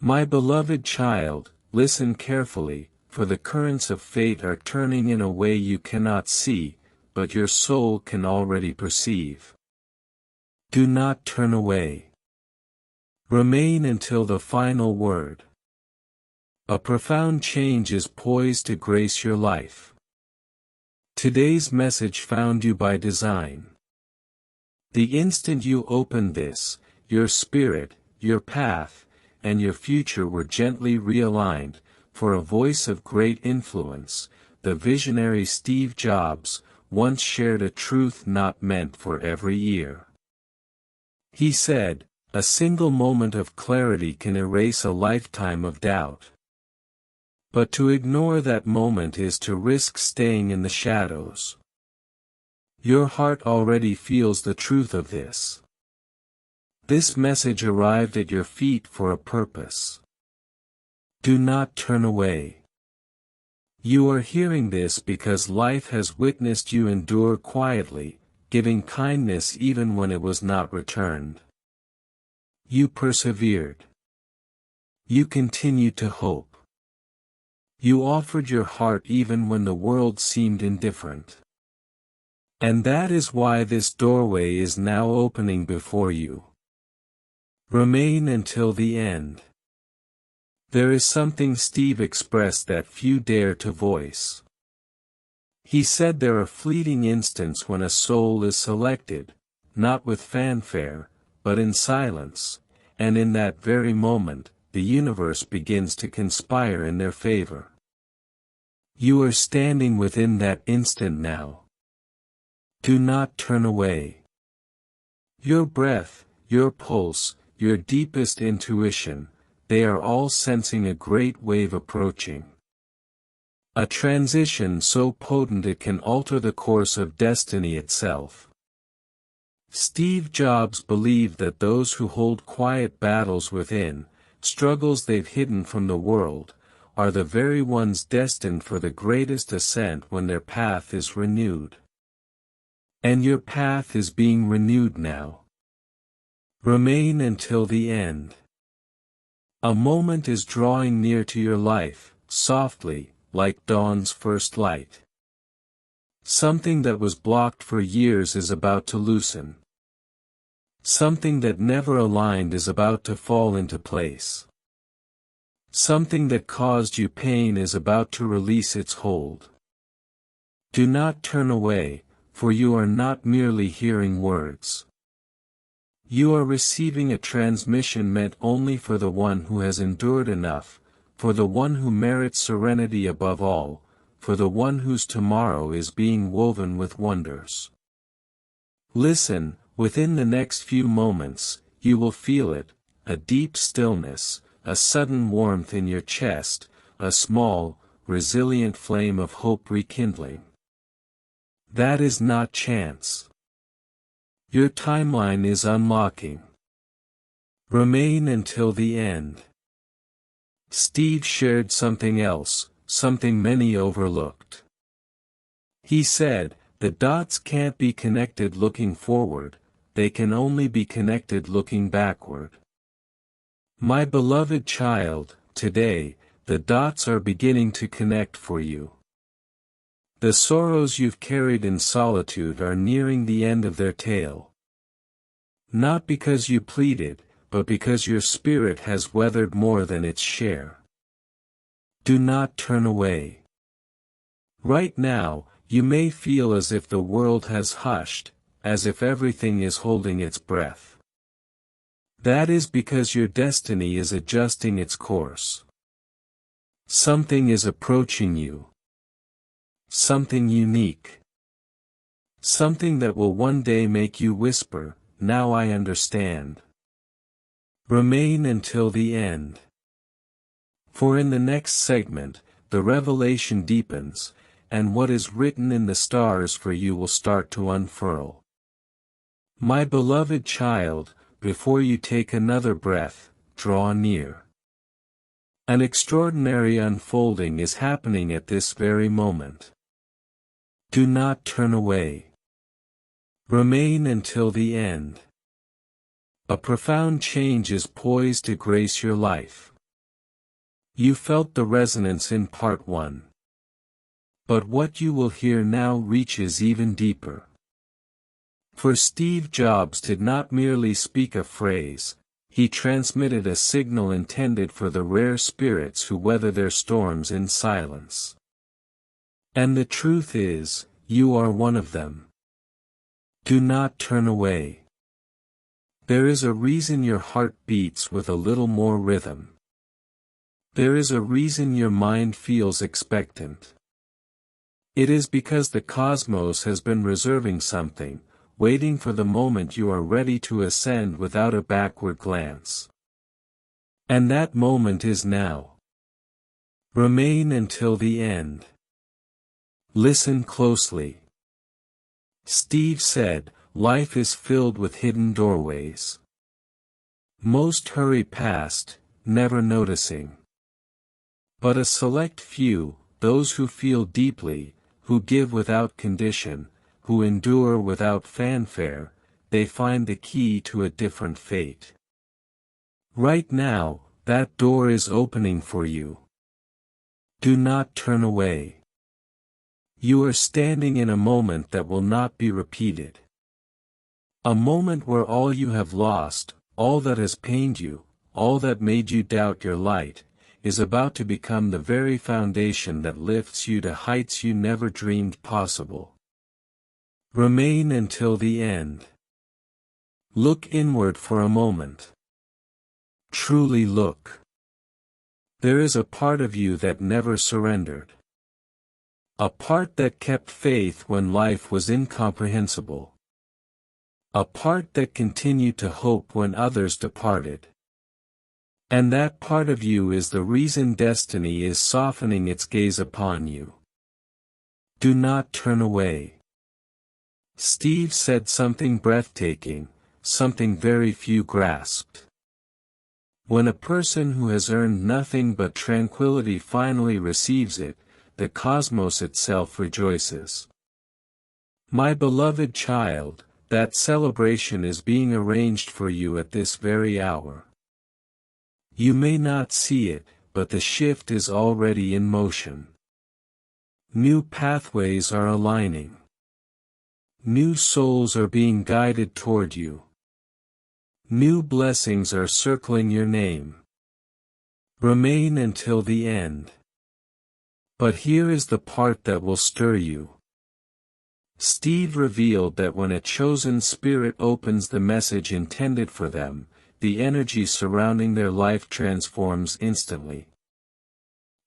My beloved child, listen carefully, for the currents of fate are turning in a way you cannot see, but your soul can already perceive. Do not turn away. Remain until the final word. A profound change is poised to grace your life. Today's message found you by design. The instant you opened this, your spirit, your path, and your future were gently realigned. For a voice of great influence, the visionary Steve Jobs, once shared a truth not meant for every ear. He said, "A single moment of clarity can erase a lifetime of doubt. But to ignore that moment is to risk staying in the shadows." Your heart already feels the truth of this. This message arrived at your feet for a purpose. Do not turn away. You are hearing this because life has witnessed you endure quietly, giving kindness even when it was not returned. You persevered. You continued to hope. You offered your heart even when the world seemed indifferent. And that is why this doorway is now opening before you. Remain until the end. There is something Steve expressed that few dare to voice. He said there are fleeting instants when a soul is selected, not with fanfare, but in silence, and in that very moment, the universe begins to conspire in their favor. You are standing within that instant now. Do not turn away. Your breath, your pulse, your deepest intuition, they are all sensing a great wave approaching. A transition so potent it can alter the course of destiny itself. Steve Jobs believed that those who hold quiet battles within, struggles they've hidden from the world, are the very ones destined for the greatest ascent when their path is renewed. And your path is being renewed now. Remain until the end. A moment is drawing near to your life, softly, like dawn's first light. Something that was blocked for years is about to loosen. Something that never aligned is about to fall into place. Something that caused you pain is about to release its hold. Do not turn away, for you are not merely hearing words. You are receiving a transmission meant only for the one who has endured enough, for the one who merits serenity above all, for the one whose tomorrow is being woven with wonders. Listen, within the next few moments, you will feel it, a deep stillness, a sudden warmth in your chest, a small, resilient flame of hope rekindling. That is not chance. Your timeline is unlocking. Remain until the end. Steve shared something else, something many overlooked. He said, the dots can't be connected looking forward, they can only be connected looking backward. My beloved child, today, the dots are beginning to connect for you. The sorrows you've carried in solitude are nearing the end of their tale. Not because you pleaded, but because your spirit has weathered more than its share. Do not turn away. Right now, you may feel as if the world has hushed, as if everything is holding its breath. That is because your destiny is adjusting its course. Something is approaching you. Something unique. Something that will one day make you whisper, "Now I understand." Remain until the end. For in the next segment, the revelation deepens, and what is written in the stars for you will start to unfurl. My beloved child, before you take another breath, draw near. An extraordinary unfolding is happening at this very moment. Do not turn away. Remain until the end. A profound change is poised to grace your life. You felt the resonance in part 1. But what you will hear now reaches even deeper. For Steve Jobs did not merely speak a phrase, he transmitted a signal intended for the rare spirits who weather their storms in silence. And the truth is, you are one of them. Do not turn away. There is a reason your heart beats with a little more rhythm. There is a reason your mind feels expectant. It is because the cosmos has been reserving something, waiting for the moment you are ready to ascend without a backward glance. And that moment is now. Remain until the end. Listen closely. Steve said, life is filled with hidden doorways. Most hurry past, never noticing. But a select few, those who feel deeply, who give without condition, who endure without fanfare, they find the key to a different fate. Right now, that door is opening for you. Do not turn away. You are standing in a moment that will not be repeated. A moment where all you have lost, all that has pained you, all that made you doubt your light, is about to become the very foundation that lifts you to heights you never dreamed possible. Remain until the end. Look inward for a moment. Truly look. There is a part of you that never surrendered. A part that kept faith when life was incomprehensible. A part that continued to hope when others departed. And that part of you is the reason destiny is softening its gaze upon you. Do not turn away. Steve said something breathtaking, something very few grasped. When a person who has earned nothing but tranquility finally receives it, the cosmos itself rejoices. My beloved child, that celebration is being arranged for you at this very hour. You may not see it, but the shift is already in motion. New pathways are aligning. New souls are being guided toward you. New blessings are circling your name. Remain until the end. But here is the part that will stir you. Steve revealed that when a chosen spirit opens the message intended for them, the energy surrounding their life transforms instantly.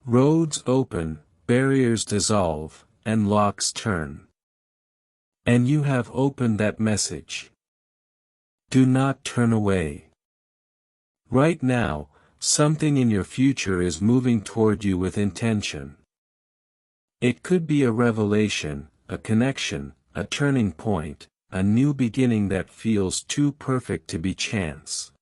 Roads open, barriers dissolve, and locks turn. And you have opened that message. Do not turn away. Right now, something in your future is moving toward you with intention. It could be a revelation, a connection, a turning point, a new beginning that feels too perfect to be chance.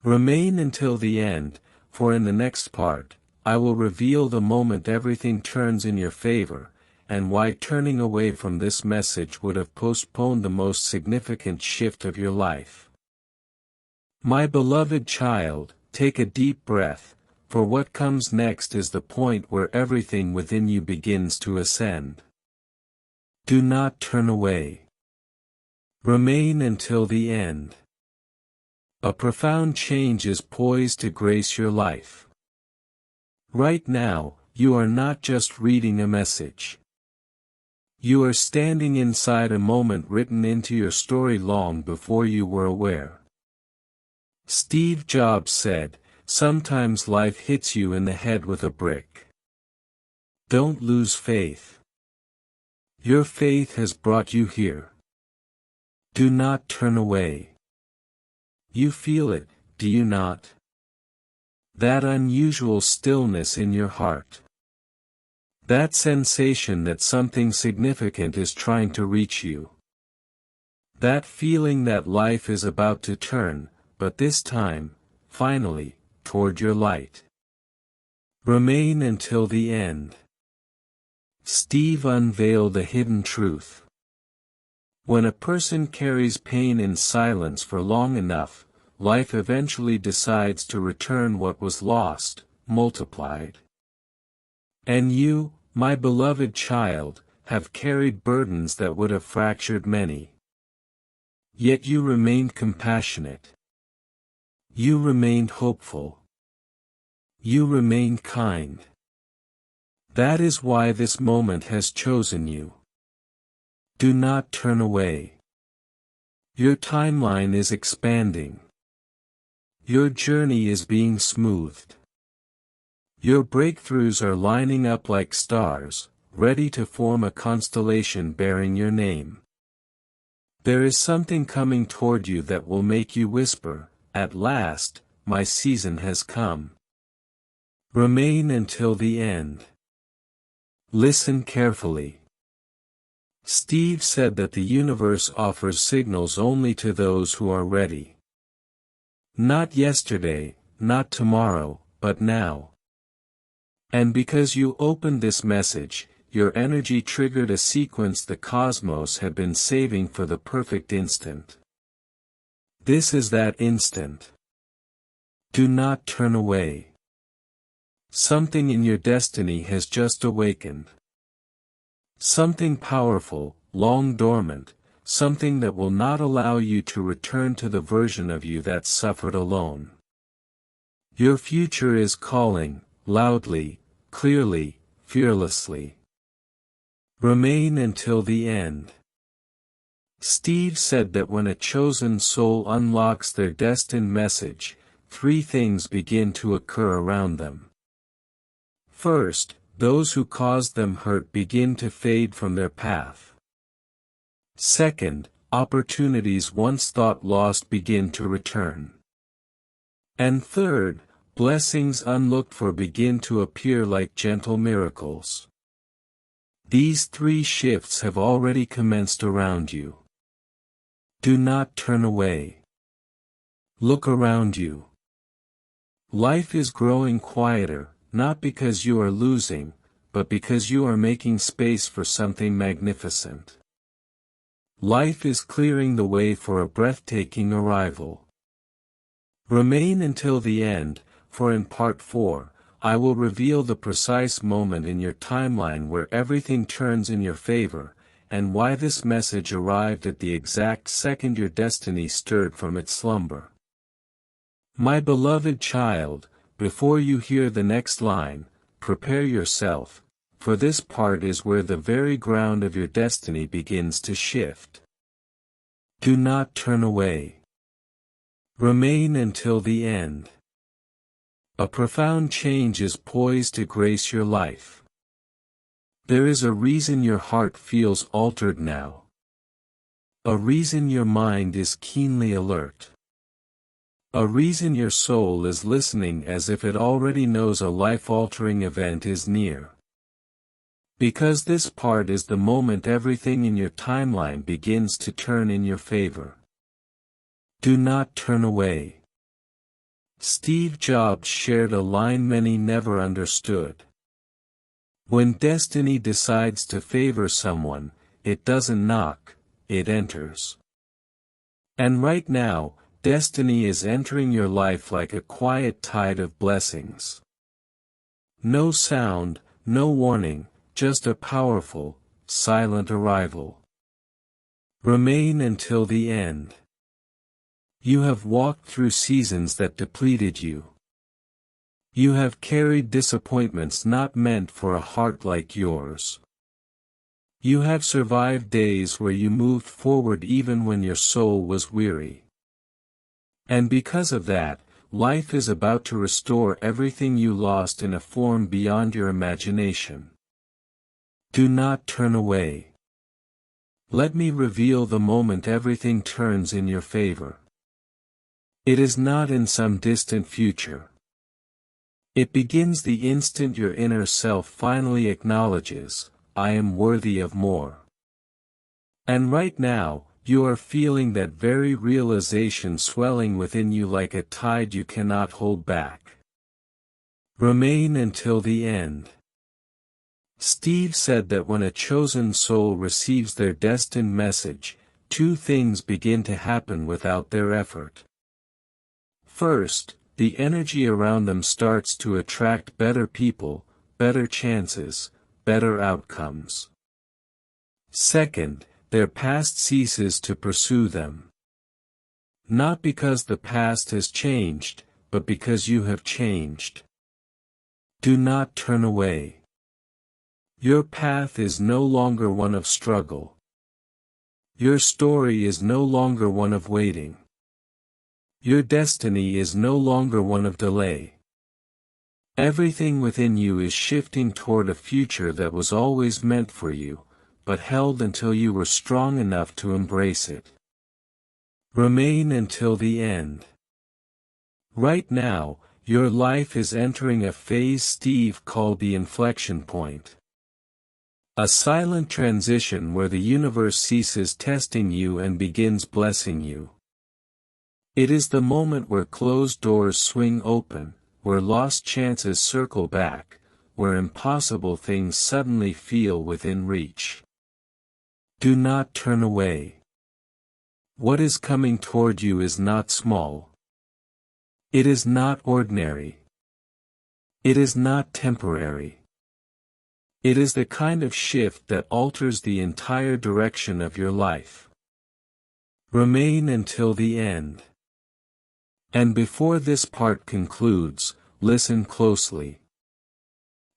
Remain until the end, for in the next part, I will reveal the moment everything turns in your favor, and why turning away from this message would have postponed the most significant shift of your life. My beloved child, take a deep breath, for what comes next is the point where everything within you begins to ascend. Do not turn away. Remain until the end. A profound change is poised to grace your life. Right now, you are not just reading a message. You are standing inside a moment written into your story long before you were aware. Steve Jobs said, "Sometimes life hits you in the head with a brick. Don't lose faith. Your faith has brought you here. Do not turn away. You feel it, do you not? That unusual stillness in your heart. That sensation that something significant is trying to reach you. That feeling that life is about to turn, but this time, finally, toward your light. Remain until the end." Steve unveiled a hidden truth. When a person carries pain in silence for long enough, life eventually decides to return what was lost, multiplied. And you, my beloved child, have carried burdens that would have fractured many. Yet you remained compassionate. You remained hopeful. You remained kind. That is why this moment has chosen you. Do not turn away. Your timeline is expanding. Your journey is being smoothed. Your breakthroughs are lining up like stars, ready to form a constellation bearing your name. There is something coming toward you that will make you whisper, "At last, my season has come." Remain until the end. Listen carefully. Steve said that the universe offers signals only to those who are ready. Not yesterday, not tomorrow, but now. And because you opened this message, your energy triggered a sequence the cosmos had been saving for the perfect instant. This is that instant. Do not turn away. Something in your destiny has just awakened. Something powerful, long dormant, something that will not allow you to return to the version of you that suffered alone. Your future is calling, loudly, clearly, fearlessly. Remain until the end. Steve said that when a chosen soul unlocks their destined message, three things begin to occur around them. First, those who caused them hurt begin to fade from their path. Second, opportunities once thought lost begin to return. And third, blessings unlooked for begin to appear like gentle miracles. These three shifts have already commenced around you. Do not turn away. Look around you. Life is growing quieter, not because you are losing, but because you are making space for something magnificent. Life is clearing the way for a breathtaking arrival. Remain until the end, for in part 4, I will reveal the precise moment in your timeline where everything turns in your favor, and why this message arrived at the exact second your destiny stirred from its slumber. My beloved child, before you hear the next line, prepare yourself, for this part is where the very ground of your destiny begins to shift. Do not turn away. Remain until the end. A profound change is poised to grace your life. There is a reason your heart feels altered now. A reason your mind is keenly alert. A reason your soul is listening as if it already knows a life-altering event is near. Because this part is the moment everything in your timeline begins to turn in your favor. Do not turn away. Steve Jobs shared a line many never understood. When destiny decides to favor someone, it doesn't knock, it enters. And right now, destiny is entering your life like a quiet tide of blessings. No sound, no warning, just a powerful, silent arrival. Remain until the end. You have walked through seasons that depleted you. You have carried disappointments not meant for a heart like yours. You have survived days where you moved forward even when your soul was weary. And because of that, life is about to restore everything you lost in a form beyond your imagination. Do not turn away. Let me reveal the moment everything turns in your favor. It is not in some distant future. It begins the instant your inner self finally acknowledges, I am worthy of more. And right now, you are feeling that very realization swelling within you like a tide you cannot hold back. Remain until the end. Steve said that when a chosen soul receives their destined message, two things begin to happen without their effort. First, the energy around them starts to attract better people, better chances, better outcomes. Second, their past ceases to pursue them. Not because the past has changed, but because you have changed. Do not turn away. Your path is no longer one of struggle. Your story is no longer one of waiting. Your destiny is no longer one of delay. Everything within you is shifting toward a future that was always meant for you, but held until you were strong enough to embrace it. Remain until the end. Right now, your life is entering a phase Steve called the inflection point. A silent transition where the universe ceases testing you and begins blessing you. It is the moment where closed doors swing open, where lost chances circle back, where impossible things suddenly feel within reach. Do not turn away. What is coming toward you is not small. It is not ordinary. It is not temporary. It is the kind of shift that alters the entire direction of your life. Remain until the end. And before this part concludes, listen closely.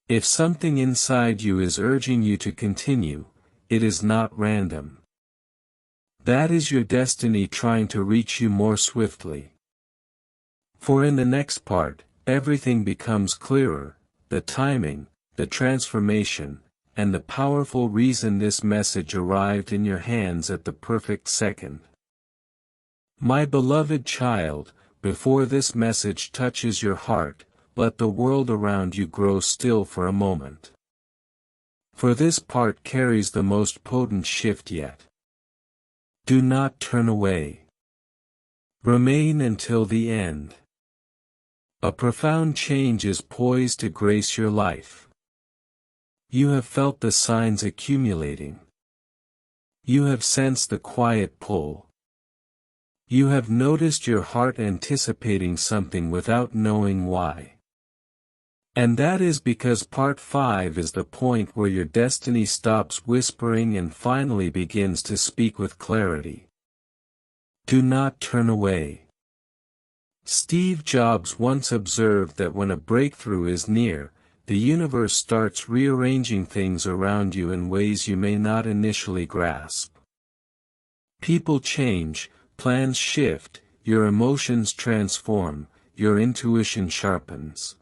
If something inside you is urging you to continue, it is not random. That is your destiny trying to reach you more swiftly. For in the next part, everything becomes clearer, the timing, the transformation, and the powerful reason this message arrived in your hands at the perfect second. My beloved child, before this message touches your heart, let the world around you grow still for a moment. For this part carries the most potent shift yet. Do not turn away. Remain until the end. A profound change is poised to grace your life. You have felt the signs accumulating. You have sensed the quiet pull. You have noticed your heart anticipating something without knowing why. And that is because part 5 is the point where your destiny stops whispering and finally begins to speak with clarity. Do not turn away. Steve Jobs once observed that when a breakthrough is near, the universe starts rearranging things around you in ways you may not initially grasp. People change, plans shift, your emotions transform, your intuition sharpens.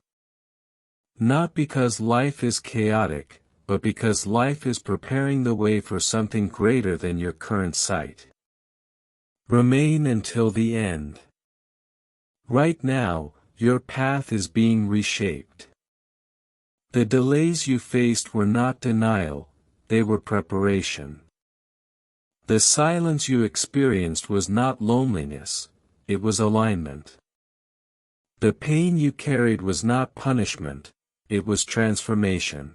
Not because life is chaotic, but because life is preparing the way for something greater than your current sight. Remain until the end. Right now, your path is being reshaped. The delays you faced were not denial, they were preparation. The silence you experienced was not loneliness, it was alignment. The pain you carried was not punishment, it was transformation.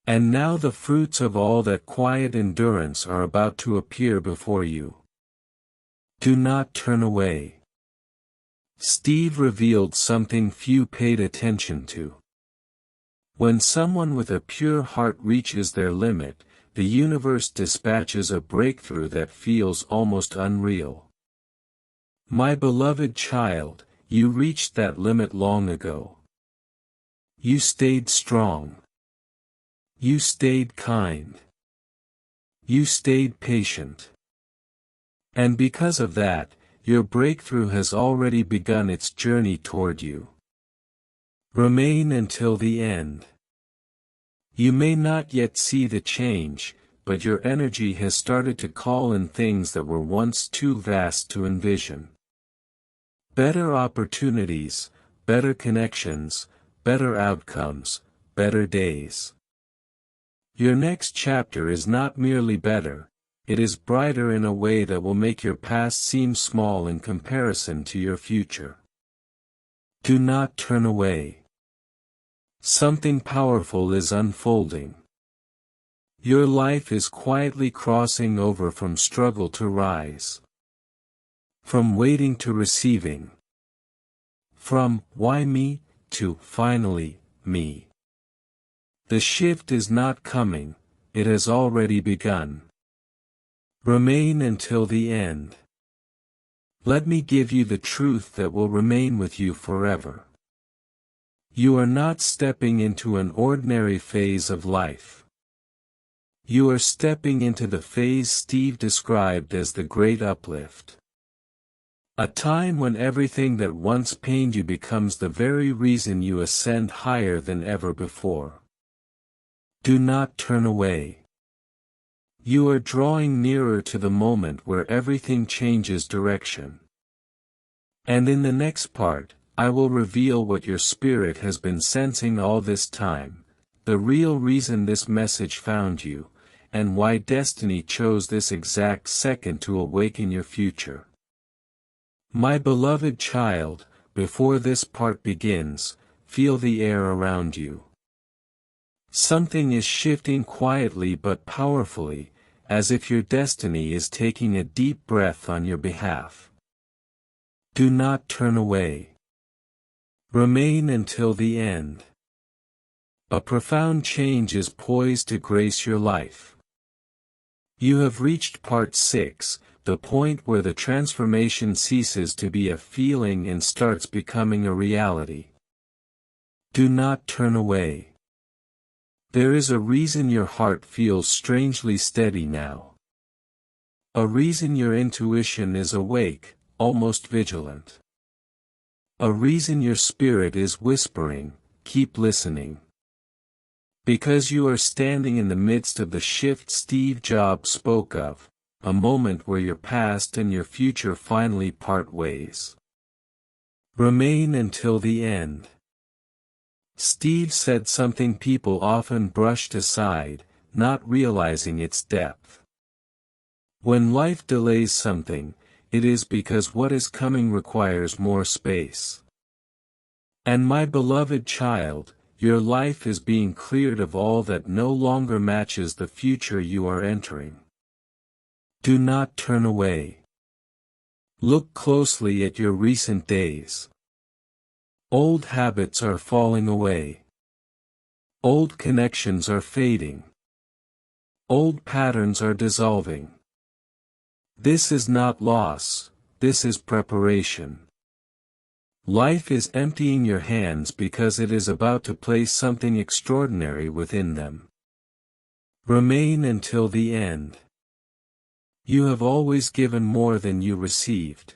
And now the fruits of all that quiet endurance are about to appear before you. Do not turn away. Steve revealed something few paid attention to. When someone with a pure heart reaches their limit, the universe dispatches a breakthrough that feels almost unreal. My beloved child, you reached that limit long ago. You stayed strong. You stayed kind. You stayed patient. And because of that, your breakthrough has already begun its journey toward you. Remain until the end. You may not yet see the change, but your energy has started to call in things that were once too vast to envision. Better opportunities, better connections, better outcomes, better days. Your next chapter is not merely better, it is brighter in a way that will make your past seem small in comparison to your future. Do not turn away. Something powerful is unfolding. Your life is quietly crossing over from struggle to rise. From waiting to receiving. From, why me, to, finally, me. The shift is not coming, it has already begun. Remain until the end. Let me give you the truth that will remain with you forever. You are not stepping into an ordinary phase of life. You are stepping into the phase Steve described as the Great Uplift. A time when everything that once pained you becomes the very reason you ascend higher than ever before. Do not turn away. You are drawing nearer to the moment where everything changes direction. And in the next part, I will reveal what your spirit has been sensing all this time, the real reason this message found you, and why destiny chose this exact second to awaken your future. My beloved child, before this part begins, feel the air around you. Something is shifting quietly but powerfully, as if your destiny is taking a deep breath on your behalf. Do not turn away. Remain until the end. A profound change is poised to grace your life. You have reached part 6, the point where the transformation ceases to be a feeling and starts becoming a reality. Do not turn away. There is a reason your heart feels strangely steady now. A reason your intuition is awake, almost vigilant. A reason your spirit is whispering, keep listening. Because you are standing in the midst of the shift Steve Jobs spoke of, a moment where your past and your future finally part ways. Remain until the end. Steve said something people often brushed aside, not realizing its depth. When life delays something, it is because what is coming requires more space. And my beloved child, your life is being cleared of all that no longer matches the future you are entering. Do not turn away. Look closely at your recent days. Old habits are falling away. Old connections are fading. Old patterns are dissolving. This is not loss, this is preparation. Life is emptying your hands because it is about to place something extraordinary within them. Remain until the end. You have always given more than you received.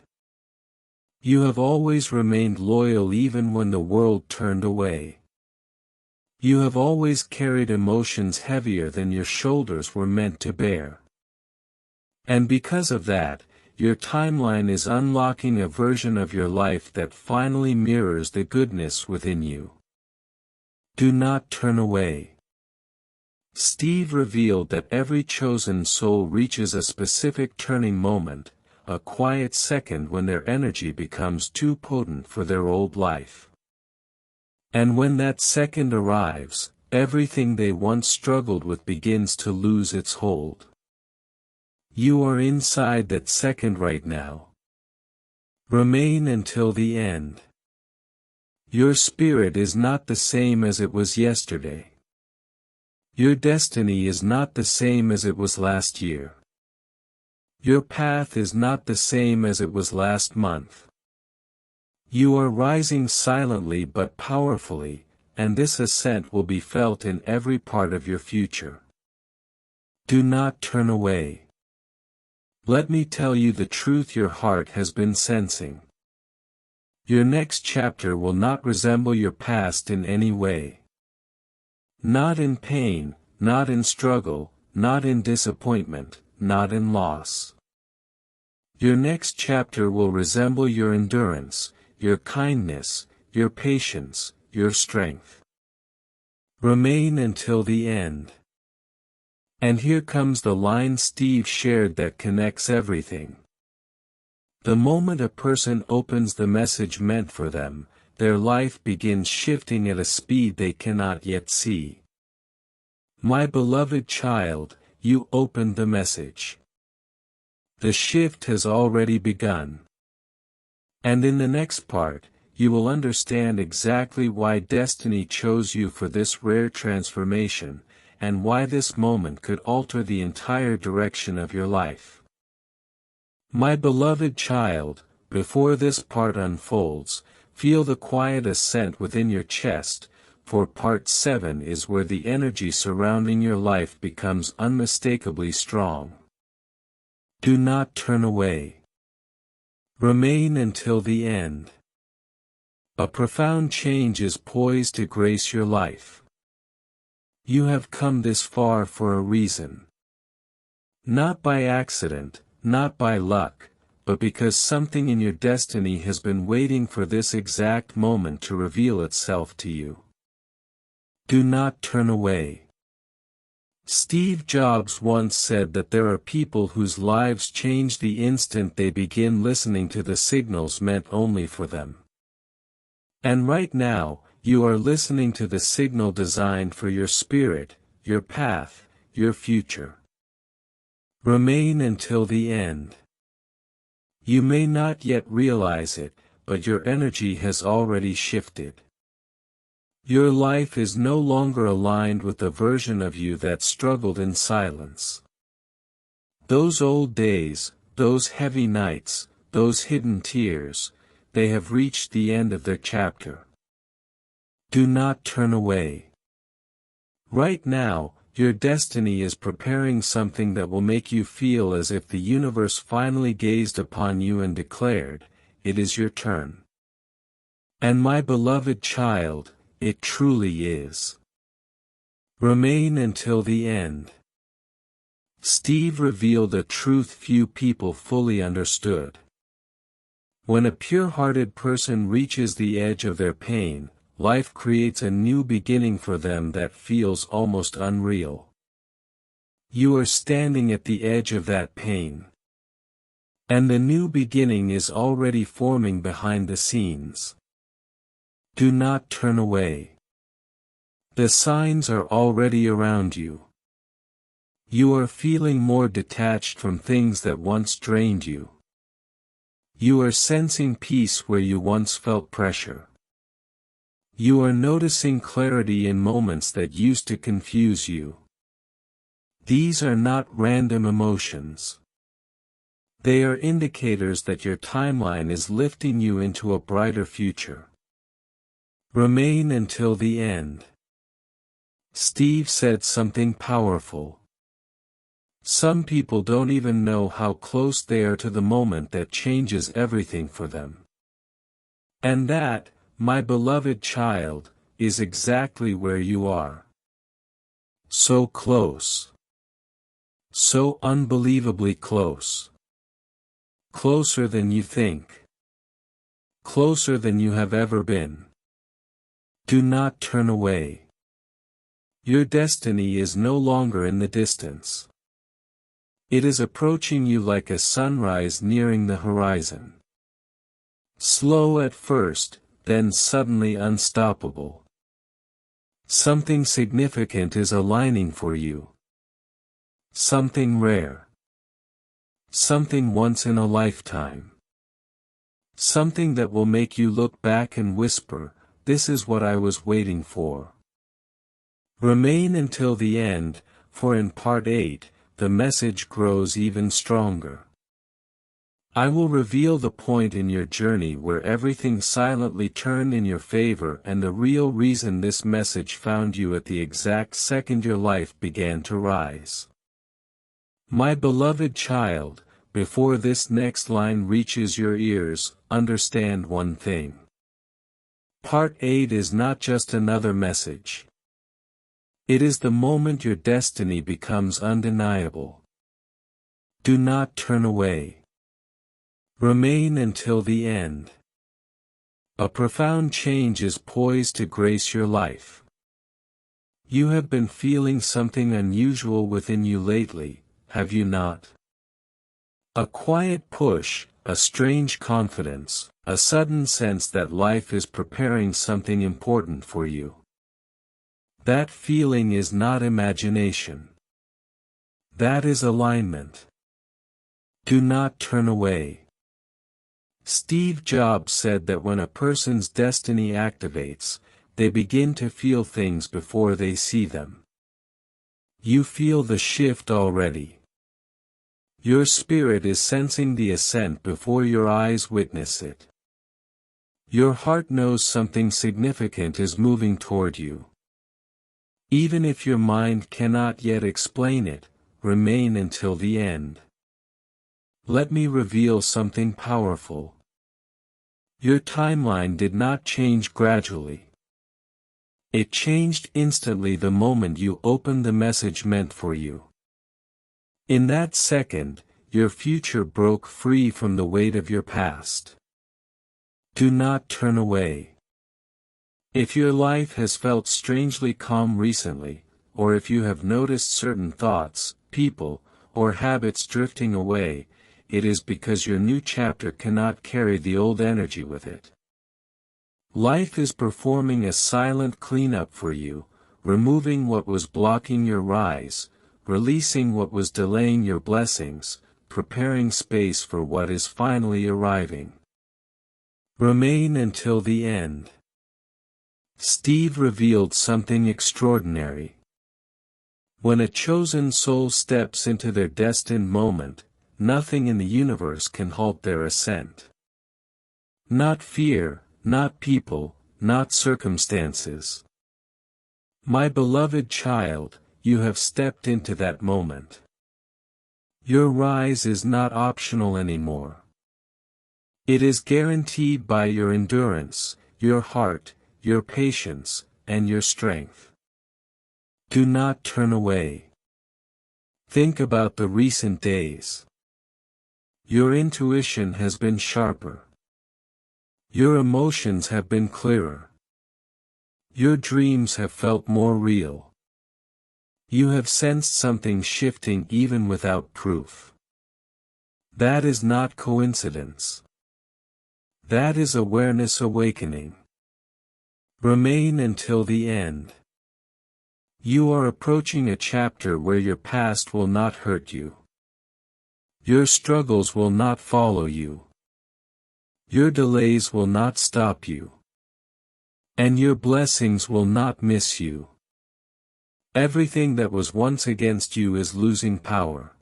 You have always remained loyal even when the world turned away. You have always carried emotions heavier than your shoulders were meant to bear. And because of that, your timeline is unlocking a version of your life that finally mirrors the goodness within you. Do not turn away. Steve revealed that every chosen soul reaches a specific turning moment, a quiet second when their energy becomes too potent for their old life. And when that second arrives, everything they once struggled with begins to lose its hold. You are inside that second right now. Remain until the end. Your spirit is not the same as it was yesterday. Your destiny is not the same as it was last year. Your path is not the same as it was last month. You are rising silently but powerfully, and this ascent will be felt in every part of your future. Do not turn away. Let me tell you the truth your heart has been sensing. Your next chapter will not resemble your past in any way. Not in pain, not in struggle, not in disappointment, not in loss. Your next chapter will resemble your endurance, your kindness, your patience, your strength. Remain until the end. And here comes the line Steve shared that connects everything. The moment a person opens the message meant for them, their life begins shifting at a speed they cannot yet see. My beloved child, you opened the message. The shift has already begun. And in the next part, you will understand exactly why destiny chose you for this rare transformation, and why this moment could alter the entire direction of your life. My beloved child, before this part unfolds, feel the quiet ascent within your chest, for part 7 is where the energy surrounding your life becomes unmistakably strong. Do not turn away. Remain until the end. A profound change is poised to grace your life. You have come this far for a reason. Not by accident, not by luck, but because something in your destiny has been waiting for this exact moment to reveal itself to you. Do not turn away. Steve Jobs once said that there are people whose lives change the instant they begin listening to the signals meant only for them. And right now, you are listening to the signal designed for your spirit, your path, your future. Remain until the end. You may not yet realize it, but your energy has already shifted. Your life is no longer aligned with the version of you that struggled in silence. Those old days, those heavy nights, those hidden tears, they have reached the end of their chapter. Do not turn away. Right now, your destiny is preparing something that will make you feel as if the universe finally gazed upon you and declared, "It is your turn." And my beloved child, it truly is. Remain until the end. Steve revealed a truth few people fully understood. When a pure-hearted person reaches the edge of their pain, life creates a new beginning for them that feels almost unreal. You are standing at the edge of that pain. And the new beginning is already forming behind the scenes. Do not turn away. The signs are already around you. You are feeling more detached from things that once drained you. You are sensing peace where you once felt pressure. You are noticing clarity in moments that used to confuse you. These are not random emotions. They are indicators that your timeline is lifting you into a brighter future. Remain until the end. Steve said something powerful. Some people don't even know how close they are to the moment that changes everything for them. And that, my beloved child, is exactly where you are. So close. So unbelievably close. Closer than you think. Closer than you have ever been. Do not turn away. Your destiny is no longer in the distance. It is approaching you like a sunrise nearing the horizon. Slow at first, then suddenly unstoppable. Something significant is aligning for you. Something rare. Something once in a lifetime. Something that will make you look back and whisper, "This is what I was waiting for." Remain until the end, for in part 8, the message grows even stronger. I will reveal the point in your journey where everything silently turned in your favor and the real reason this message found you at the exact second your life began to rise. My beloved child, before this next line reaches your ears, understand one thing. Part 8 is not just another message. It is the moment your destiny becomes undeniable. Do not turn away. Remain until the end. A profound change is poised to grace your life. You have been feeling something unusual within you lately, have you not? A quiet push, a strange confidence, a sudden sense that life is preparing something important for you. That feeling is not imagination. That is alignment. Do not turn away. Steve Jobs said that when a person's destiny activates, they begin to feel things before they see them. You feel the shift already. Your spirit is sensing the ascent before your eyes witness it. Your heart knows something significant is moving toward you. Even if your mind cannot yet explain it, remain until the end. Let me reveal something powerful. Your timeline did not change gradually. It changed instantly the moment you opened the message meant for you. In that second, your future broke free from the weight of your past. Do not turn away. If your life has felt strangely calm recently, or if you have noticed certain thoughts, people, or habits drifting away, it is because your new chapter cannot carry the old energy with it. Life is performing a silent cleanup for you, removing what was blocking your rise, releasing what was delaying your blessings, preparing space for what is finally arriving. Remain until the end. Steve revealed something extraordinary. When a chosen soul steps into their destined moment, nothing in the universe can halt their ascent. Not fear, not people, not circumstances. My beloved child, you have stepped into that moment. Your rise is not optional anymore. It is guaranteed by your endurance, your heart, your patience, and your strength. Do not turn away. Think about the recent days. Your intuition has been sharper. Your emotions have been clearer. Your dreams have felt more real. You have sensed something shifting even without proof. That is not coincidence. That is awareness awakening. Remain until the end. You are approaching a chapter where your past will not hurt you. Your struggles will not follow you. Your delays will not stop you. And your blessings will not miss you. Everything that was once against you is losing power.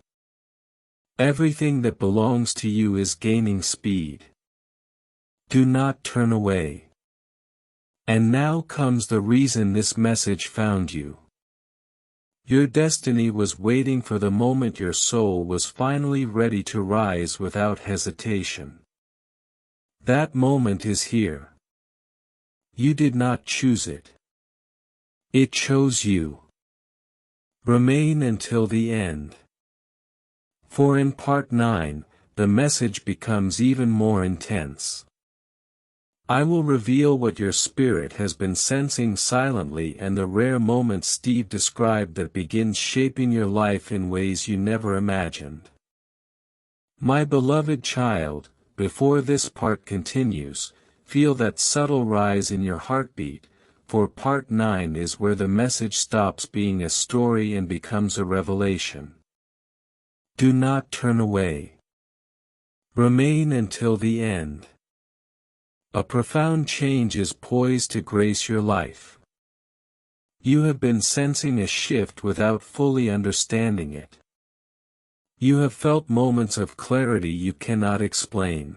Everything that belongs to you is gaining speed. Do not turn away. And now comes the reason this message found you. Your destiny was waiting for the moment your soul was finally ready to rise without hesitation. That moment is here. You did not choose it. It chose you. Remain until the end. For in part 9, the message becomes even more intense. I will reveal what your spirit has been sensing silently and the rare moments Steve described that begin shaping your life in ways you never imagined. My beloved child, before this part continues, feel that subtle rise in your heartbeat, for part 9 is where the message stops being a story and becomes a revelation. Do not turn away. Remain until the end. A profound change is poised to grace your life. You have been sensing a shift without fully understanding it. You have felt moments of clarity you cannot explain.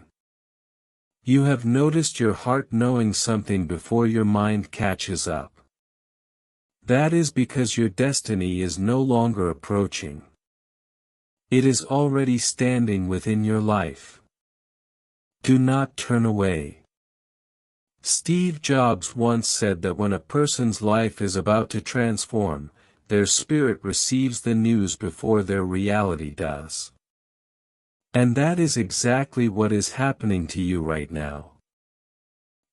You have noticed your heart knowing something before your mind catches up. That is because your destiny is no longer approaching. It is already standing within your life. Do not turn away. Steve Jobs once said that when a person's life is about to transform, their spirit receives the news before their reality does. And that is exactly what is happening to you right now.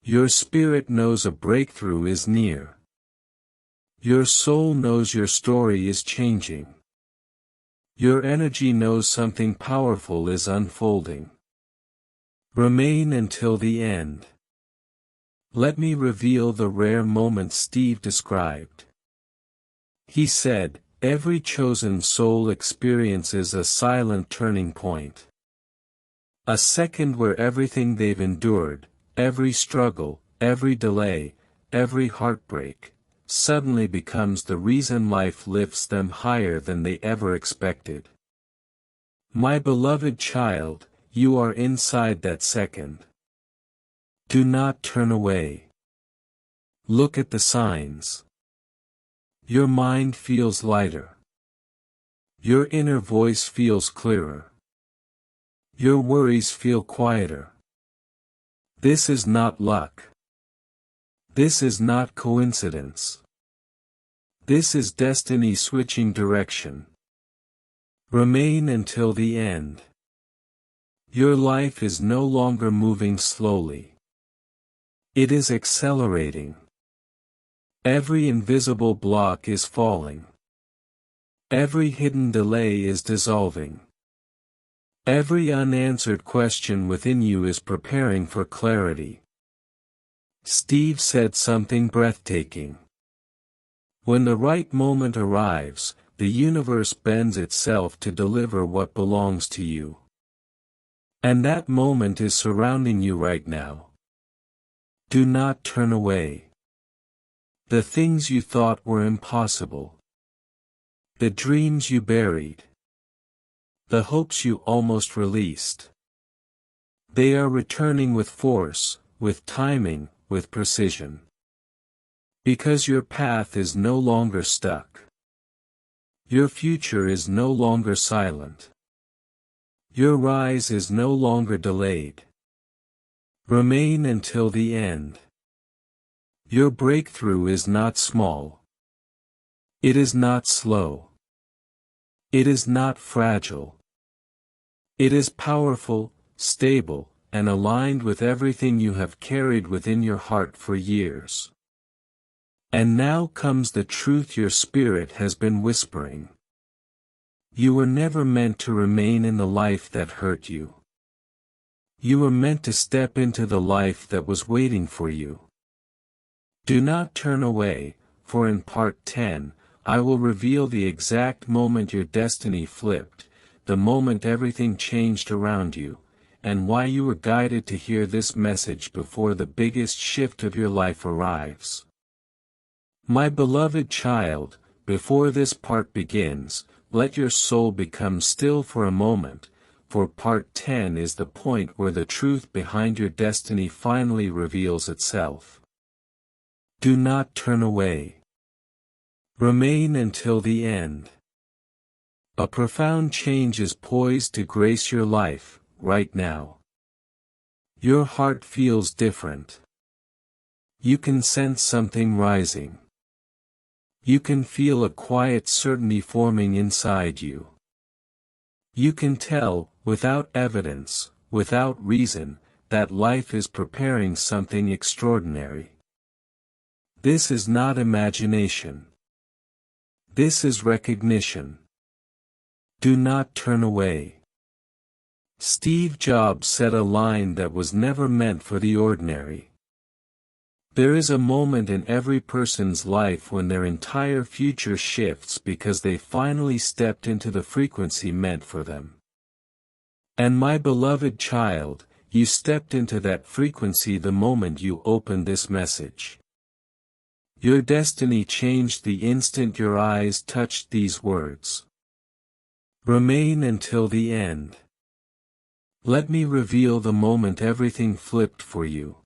Your spirit knows a breakthrough is near. Your soul knows your story is changing. Your energy knows something powerful is unfolding. Remain until the end. Let me reveal the rare moment Steve described. He said, every chosen soul experiences a silent turning point. A second where everything they've endured, every struggle, every delay, every heartbreak, suddenly becomes the reason life lifts them higher than they ever expected. My beloved child, you are inside that second. Do not turn away. Look at the signs. Your mind feels lighter. Your inner voice feels clearer. Your worries feel quieter. This is not luck. This is not coincidence. This is destiny switching direction. Remain until the end. Your life is no longer moving slowly. It is accelerating. Every invisible block is falling. Every hidden delay is dissolving. Every unanswered question within you is preparing for clarity. Steve said something breathtaking. When the right moment arrives, the universe bends itself to deliver what belongs to you. And that moment is surrounding you right now. Do not turn away. The things you thought were impossible. The dreams you buried. The hopes you almost released. They are returning with force, with timing, with precision. Because your path is no longer stuck. Your future is no longer silent. Your rise is no longer delayed. Remain until the end. Your breakthrough is not small. It is not slow. It is not fragile. It is powerful, stable, and aligned with everything you have carried within your heart for years. And now comes the truth your spirit has been whispering. You were never meant to remain in the life that hurt you. You were meant to step into the life that was waiting for you. Do not turn away, for in part 10, I will reveal the exact moment your destiny flipped, the moment everything changed around you, and why you were guided to hear this message before the biggest shift of your life arrives. My beloved child, before this part begins, let your soul become still for a moment, for part 10 is the point where the truth behind your destiny finally reveals itself. Do not turn away. Remain until the end. A profound change is poised to grace your life, right now. Your heart feels different. You can sense something rising. You can feel a quiet certainty forming inside you. You can tell, without evidence, without reason, that life is preparing something extraordinary. This is not imagination. This is recognition. Do not turn away. Steve Jobs said a line that was never meant for the ordinary. There is a moment in every person's life when their entire future shifts because they finally stepped into the frequency meant for them. And my beloved child, you stepped into that frequency the moment you opened this message. Your destiny changed the instant your eyes touched these words. Remain until the end. Let me reveal the moment everything flipped for you.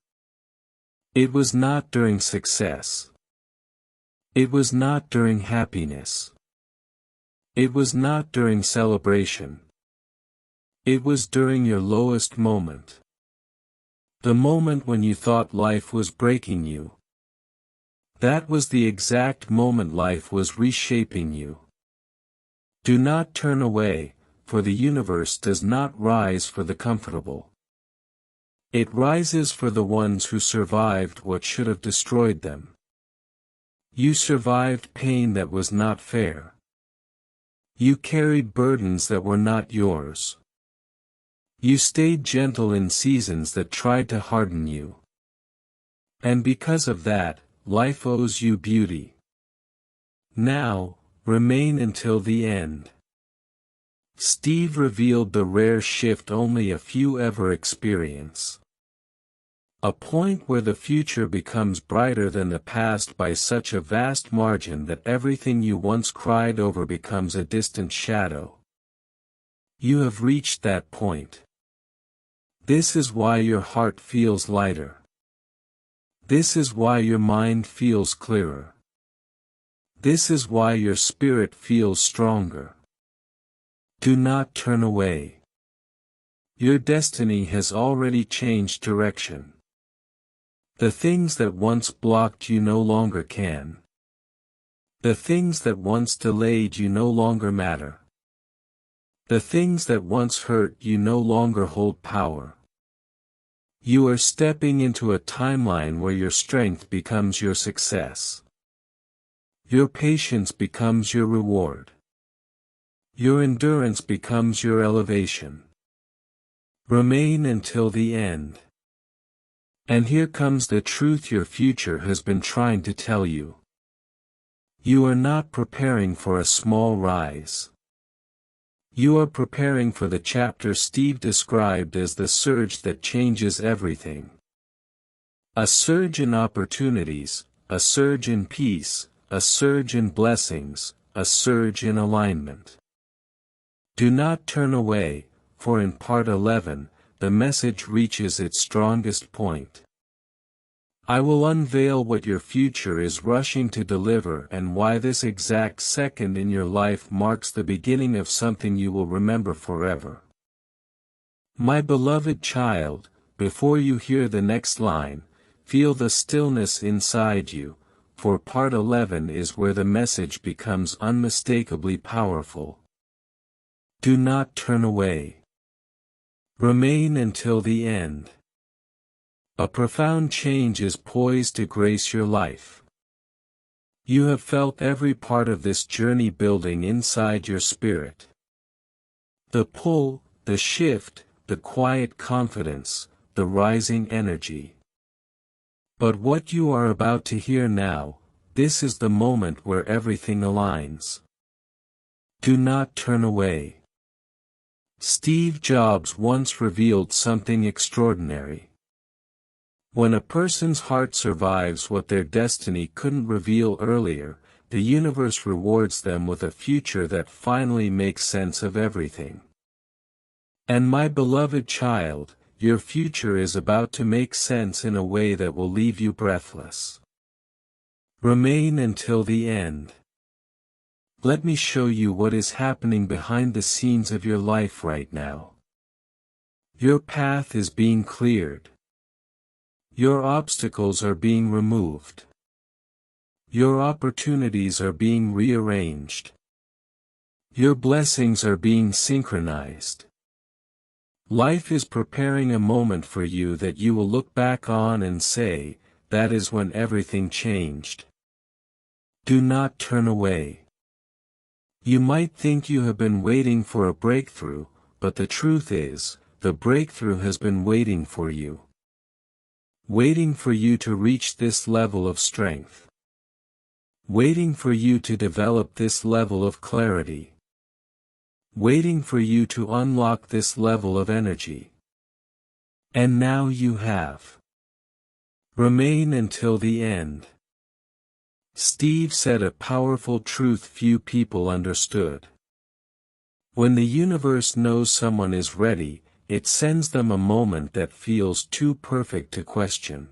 It was not during success. It was not during happiness. It was not during celebration. It was during your lowest moment. The moment when you thought life was breaking you. That was the exact moment life was reshaping you. Do not turn away, for the universe does not rise for the comfortable. It rises for the ones who survived what should have destroyed them. You survived pain that was not fair. You carried burdens that were not yours. You stayed gentle in seasons that tried to harden you. And because of that, life owes you beauty. Now, remain until the end. Steve revealed the rare shift only a few ever experience. A point where the future becomes brighter than the past by such a vast margin that everything you once cried over becomes a distant shadow. You have reached that point. This is why your heart feels lighter. This is why your mind feels clearer. This is why your spirit feels stronger. Do not turn away. Your destiny has already changed direction. The things that once blocked you no longer can. The things that once delayed you no longer matter. The things that once hurt you no longer hold power. You are stepping into a timeline where your strength becomes your success. Your patience becomes your reward. Your endurance becomes your elevation. Remain until the end. And here comes the truth your future has been trying to tell you. You are not preparing for a small rise. You are preparing for the chapter Steve described as the surge that changes everything. A surge in opportunities, a surge in peace, a surge in blessings, a surge in alignment. Do not turn away, for in part 11, the message reaches its strongest point. I will unveil what your future is rushing to deliver and why this exact second in your life marks the beginning of something you will remember forever. My beloved child, before you hear the next line, feel the stillness inside you, for part 11 is where the message becomes unmistakably powerful. Do not turn away. Remain until the end. A profound change is poised to grace your life. You have felt every part of this journey building inside your spirit. The pull, the shift, the quiet confidence, the rising energy. But what you are about to hear now, this is the moment where everything aligns. Do not turn away. Steve Jobs once revealed something extraordinary. When a person's heart survives what their destiny couldn't reveal earlier, the universe rewards them with a future that finally makes sense of everything. And my beloved child, your future is about to make sense in a way that will leave you breathless. Remain until the end. Let me show you what is happening behind the scenes of your life right now. Your path is being cleared. Your obstacles are being removed. Your opportunities are being rearranged. Your blessings are being synchronized. Life is preparing a moment for you that you will look back on and say, that is when everything changed. Do not turn away. You might think you have been waiting for a breakthrough, but the truth is, the breakthrough has been waiting for you. Waiting for you to reach this level of strength. Waiting for you to develop this level of clarity. Waiting for you to unlock this level of energy. And now you have. Remain until the end. Steve said a powerful truth few people understood. When the universe knows someone is ready, it sends them a moment that feels too perfect to question.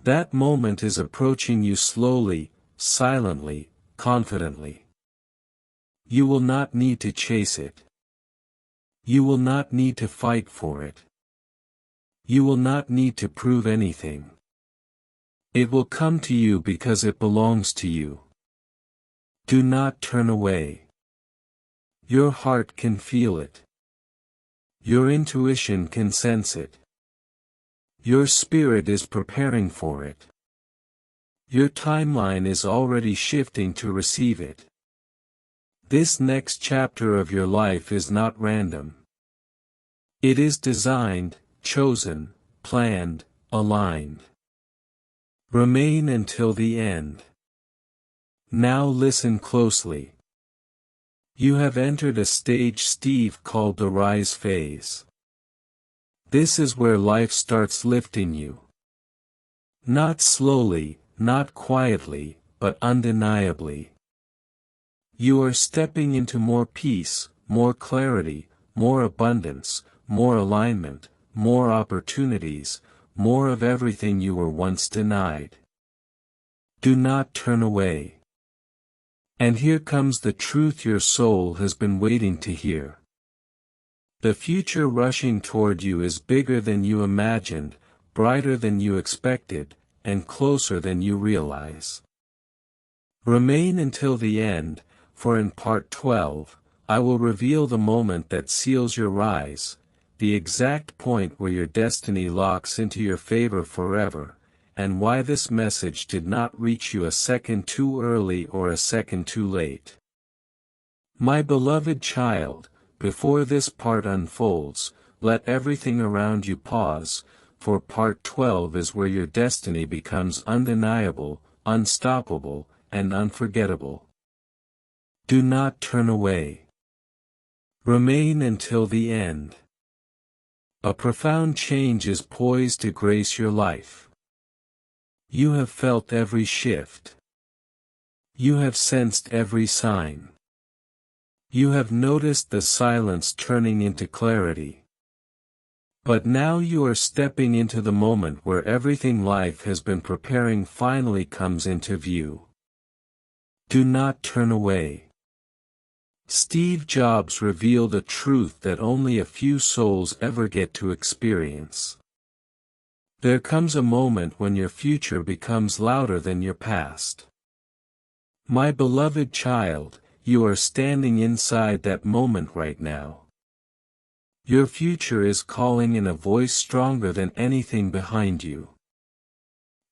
That moment is approaching you slowly, silently, confidently. You will not need to chase it. You will not need to fight for it. You will not need to prove anything. It will come to you because it belongs to you. Do not turn away. Your heart can feel it. Your intuition can sense it. Your spirit is preparing for it. Your timeline is already shifting to receive it. This next chapter of your life is not random. It is designed, chosen, planned, aligned. Remain until the end. Now listen closely. You have entered a stage Steve called the rise phase. This is where life starts lifting you. Not slowly, not quietly, but undeniably. You are stepping into more peace, more clarity, more abundance, more alignment, more opportunities, more of everything you were once denied. Do not turn away. And here comes the truth your soul has been waiting to hear. The future rushing toward you is bigger than you imagined, brighter than you expected, and closer than you realize. Remain until the end, for in part 12, I will reveal the moment that seals your rise, the exact point where your destiny locks into your favor forever, and why this message did not reach you a second too early or a second too late. My beloved child, before this part unfolds, let everything around you pause, for part 12 is where your destiny becomes undeniable, unstoppable, and unforgettable. Do not turn away. Remain until the end. A profound change is poised to grace your life. You have felt every shift. You have sensed every sign. You have noticed the silence turning into clarity. But now you are stepping into the moment where everything life has been preparing finally comes into view. Do not turn away. Steve Jobs revealed a truth that only a few souls ever get to experience. There comes a moment when your future becomes louder than your past. My beloved child, you are standing inside that moment right now. Your future is calling in a voice stronger than anything behind you.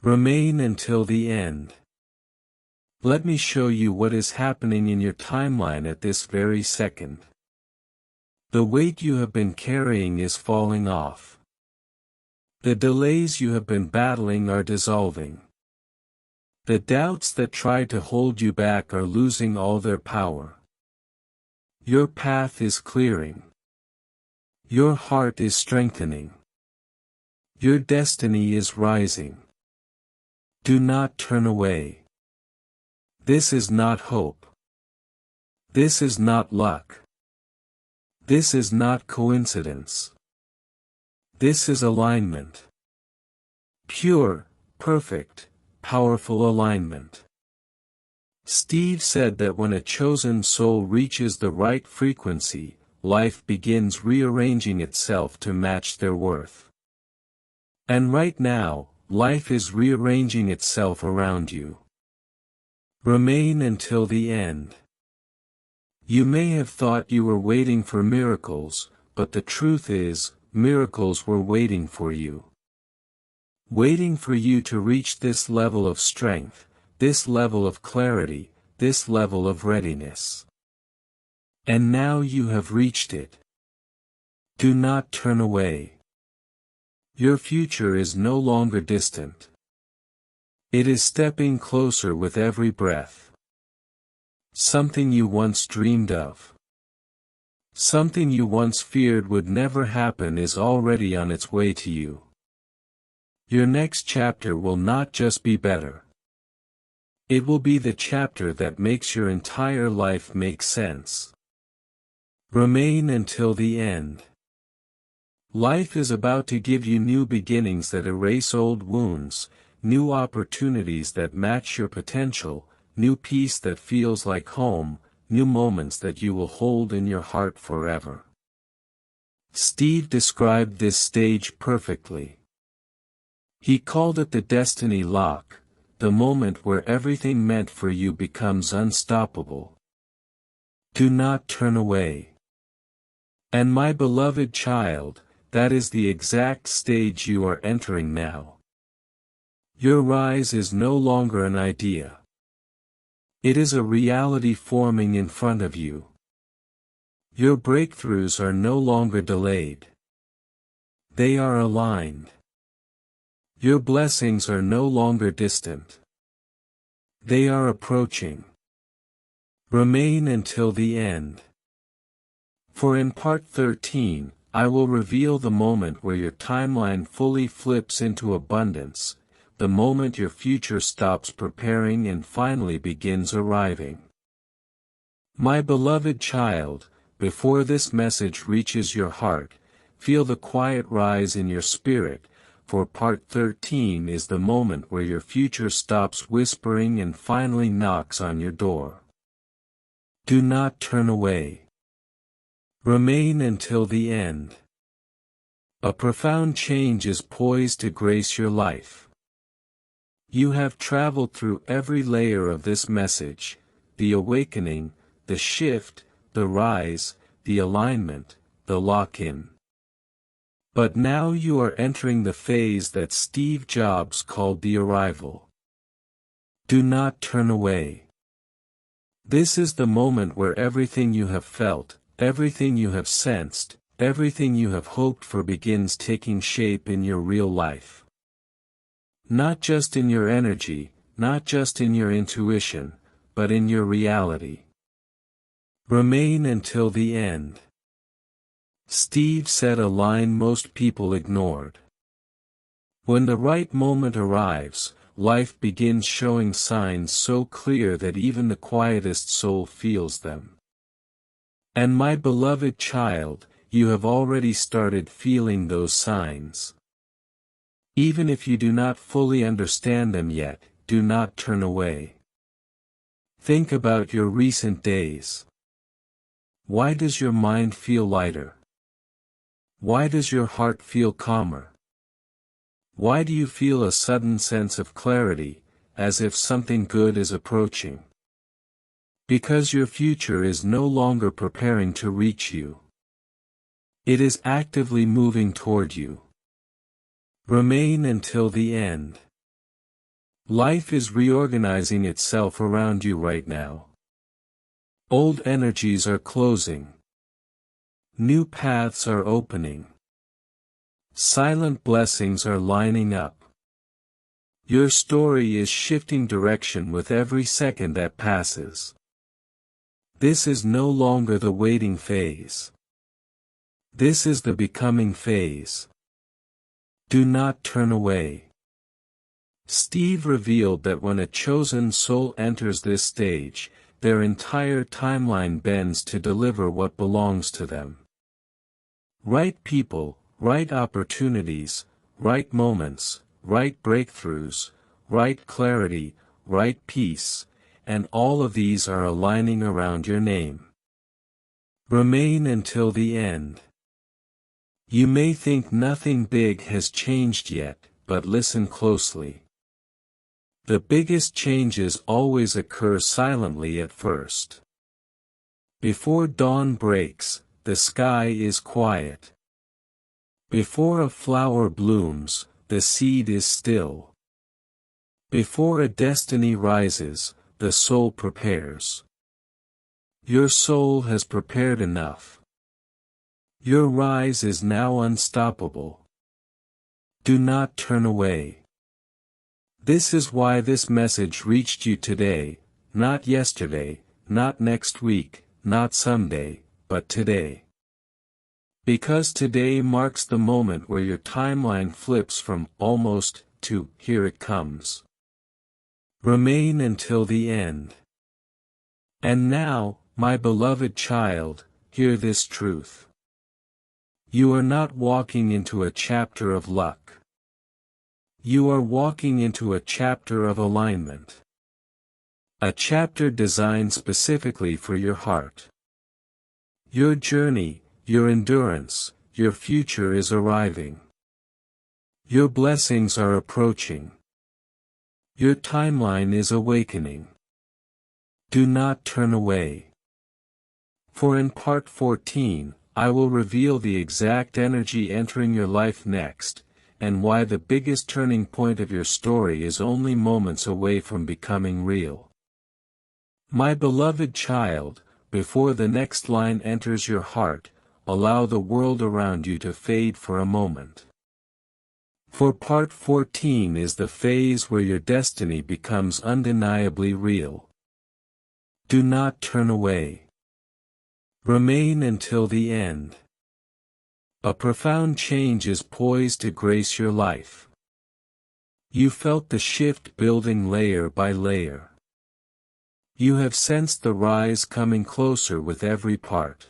Remain until the end. Let me show you what is happening in your timeline at this very second. The weight you have been carrying is falling off. The delays you have been battling are dissolving. The doubts that tried to hold you back are losing all their power. Your path is clearing. Your heart is strengthening. Your destiny is rising. Do not turn away. This is not hope. This is not luck. This is not coincidence. This is alignment. Pure, perfect, powerful alignment. Steve said that when a chosen soul reaches the right frequency, life begins rearranging itself to match their worth. And right now, life is rearranging itself around you. Remain until the end. You may have thought you were waiting for miracles, but the truth is, miracles were waiting for you. Waiting for you to reach this level of strength, this level of clarity, this level of readiness. And now you have reached it. Do not turn away. Your future is no longer distant. It is stepping closer with every breath. Something you once dreamed of. Something you once feared would never happen is already on its way to you. Your next chapter will not just be better. It will be the chapter that makes your entire life make sense. Remain until the end. Life is about to give you new beginnings that erase old wounds, new opportunities that match your potential, new peace that feels like home, new moments that you will hold in your heart forever. Steve described this stage perfectly. He called it the destiny lock, the moment where everything meant for you becomes unstoppable. Do not turn away. And my beloved child, that is the exact stage you are entering now. Your rise is no longer an idea. It is a reality forming in front of you. Your breakthroughs are no longer delayed. They are aligned. Your blessings are no longer distant. They are approaching. Remain until the end. For in part 13, I will reveal the moment where your timeline fully flips into abundance, the moment your future stops preparing and finally begins arriving. My beloved child, before this message reaches your heart, feel the quiet rise in your spirit, for part 13 is the moment where your future stops whispering and finally knocks on your door. Do not turn away. Remain until the end. A profound change is poised to grace your life. You have traveled through every layer of this message, the awakening, the shift, the rise, the alignment, the lock-in. But now you are entering the phase that Steve Jobs called the arrival. Do not turn away. This is the moment where everything you have felt, everything you have sensed, everything you have hoped for begins taking shape in your real life. Not just in your energy, not just in your intuition, but in your reality. Remain until the end. Steve said a line most people ignored. When the right moment arrives, life begins showing signs so clear that even the quietest soul feels them. And my beloved child, you have already started feeling those signs. Even if you do not fully understand them yet, do not turn away. Think about your recent days. Why does your mind feel lighter? Why does your heart feel calmer? Why do you feel a sudden sense of clarity, as if something good is approaching? Because your future is no longer preparing to reach you. It is actively moving toward you. Remain until the end. Life is reorganizing itself around you right now. Old energies are closing. New paths are opening. Silent blessings are lining up. Your story is shifting direction with every second that passes. This is no longer the waiting phase. This is the becoming phase. Do not turn away. Steve revealed that when a chosen soul enters this stage, their entire timeline bends to deliver what belongs to them. Right people, right opportunities, right moments, right breakthroughs, right clarity, right peace, and all of these are aligning around your name. Remain until the end. You may think nothing big has changed yet, but listen closely. The biggest changes always occur silently at first. Before dawn breaks, the sky is quiet. Before a flower blooms, the seed is still. Before a destiny rises, the soul prepares. Your soul has prepared enough. Your rise is now unstoppable. Do not turn away. This is why this message reached you today, not yesterday, not next week, not someday, but today. Because today marks the moment where your timeline flips from almost to here it comes. Remain until the end. And now, my beloved child, hear this truth. You are not walking into a chapter of luck. You are walking into a chapter of alignment. A chapter designed specifically for your heart. Your journey, your endurance, your future is arriving. Your blessings are approaching. Your timeline is awakening. Do not turn away. For in part 14, I will reveal the exact energy entering your life next, and why the biggest turning point of your story is only moments away from becoming real. My beloved child, before the next line enters your heart, allow the world around you to fade for a moment. For part 14 is the phase where your destiny becomes undeniably real. Do not turn away. Remain until the end. A profound change is poised to grace your life. You felt the shift building layer by layer. You have sensed the rise coming closer with every part.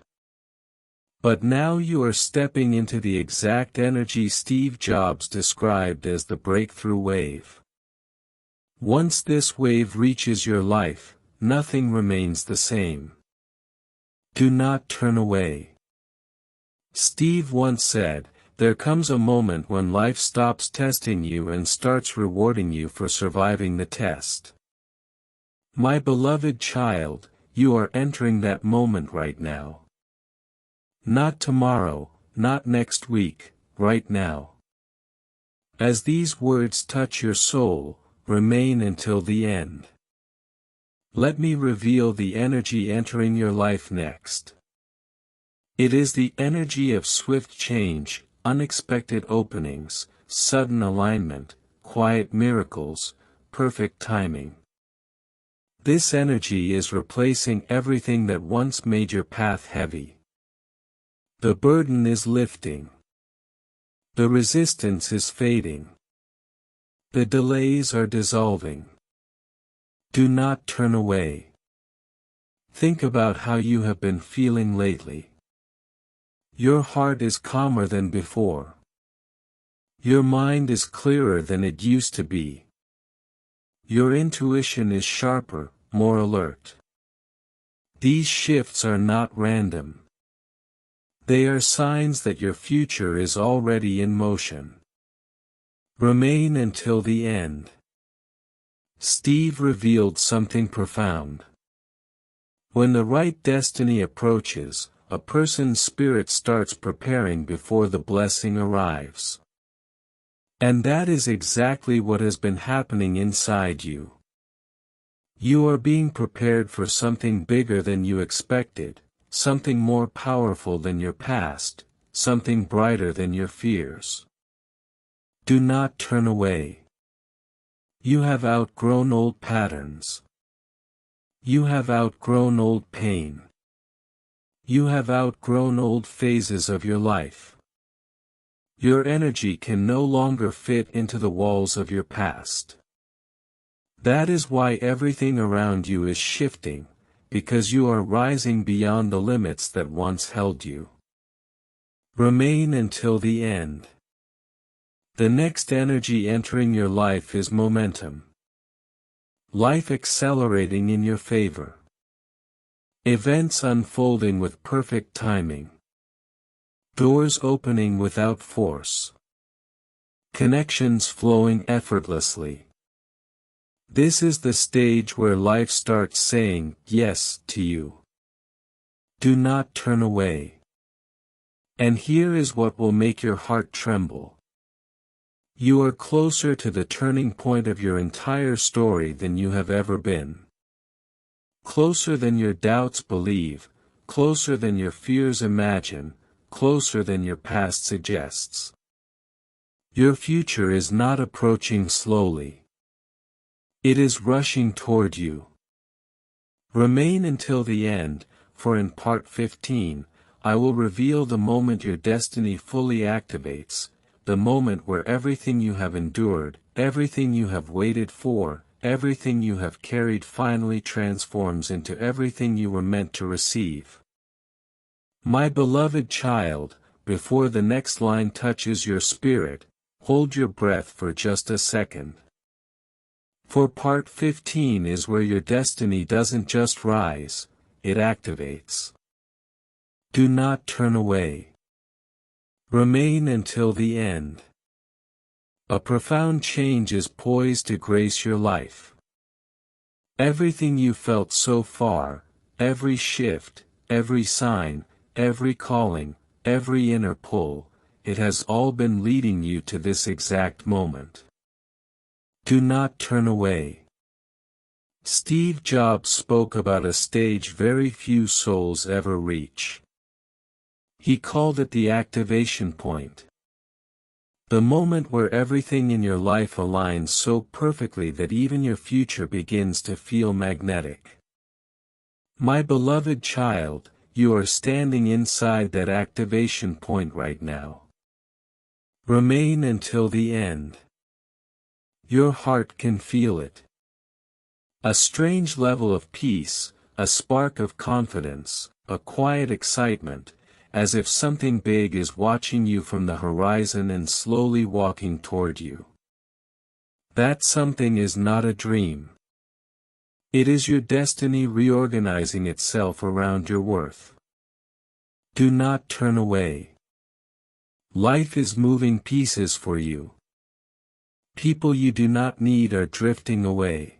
But now you are stepping into the exact energy Steve Jobs described as the breakthrough wave. Once this wave reaches your life, nothing remains the same. Do not turn away. Steve once said, "There comes a moment when life stops testing you and starts rewarding you for surviving the test." My beloved child, you are entering that moment right now. Not tomorrow, not next week, right now. As these words touch your soul, remain until the end. Let me reveal the energy entering your life next. It is the energy of swift change, unexpected openings, sudden alignment, quiet miracles, perfect timing. This energy is replacing everything that once made your path heavy. The burden is lifting. The resistance is fading. The delays are dissolving. Do not turn away. Think about how you have been feeling lately. Your heart is calmer than before. Your mind is clearer than it used to be. Your intuition is sharper, more alert. These shifts are not random. They are signs that your future is already in motion. Remain until the end. Steve revealed something profound. When the right destiny approaches, a person's spirit starts preparing before the blessing arrives. And that is exactly what has been happening inside you. You are being prepared for something bigger than you expected, something more powerful than your past, something brighter than your fears. Do not turn away. You have outgrown old patterns. You have outgrown old pain. You have outgrown old phases of your life. Your energy can no longer fit into the walls of your past. That is why everything around you is shifting, because you are rising beyond the limits that once held you. Remain until the end. The next energy entering your life is momentum. Life accelerating in your favor. Events unfolding with perfect timing. Doors opening without force. Connections flowing effortlessly. This is the stage where life starts saying yes to you. Do not turn away. And here is what will make your heart tremble. You are closer to the turning point of your entire story than you have ever been. Closer than your doubts believe, closer than your fears imagine, closer than your past suggests. Your future is not approaching slowly. It is rushing toward you. Remain until the end, for in part 15, I will reveal the moment your destiny fully activates, the moment where everything you have endured, everything you have waited for, everything you have carried finally transforms into everything you were meant to receive. My beloved child, before the next line touches your spirit, hold your breath for just a second. For part 15 is where your destiny doesn't just rise, it activates. Do not turn away. Remain until the end. A profound change is poised to grace your life. Everything you felt so far, every shift, every sign, every calling, every inner pull, it has all been leading you to this exact moment. Do not turn away. Steve Jobs spoke about a stage very few souls ever reach. He called it the activation point. The moment where everything in your life aligns so perfectly that even your future begins to feel magnetic. My beloved child, you are standing inside that activation point right now. Remain until the end. Your heart can feel it. A strange level of peace, a spark of confidence, a quiet excitement, as if something big is watching you from the horizon and slowly walking toward you. That something is not a dream. It is your destiny reorganizing itself around your worth. Do not turn away. Life is moving pieces for you. People you do not need are drifting away.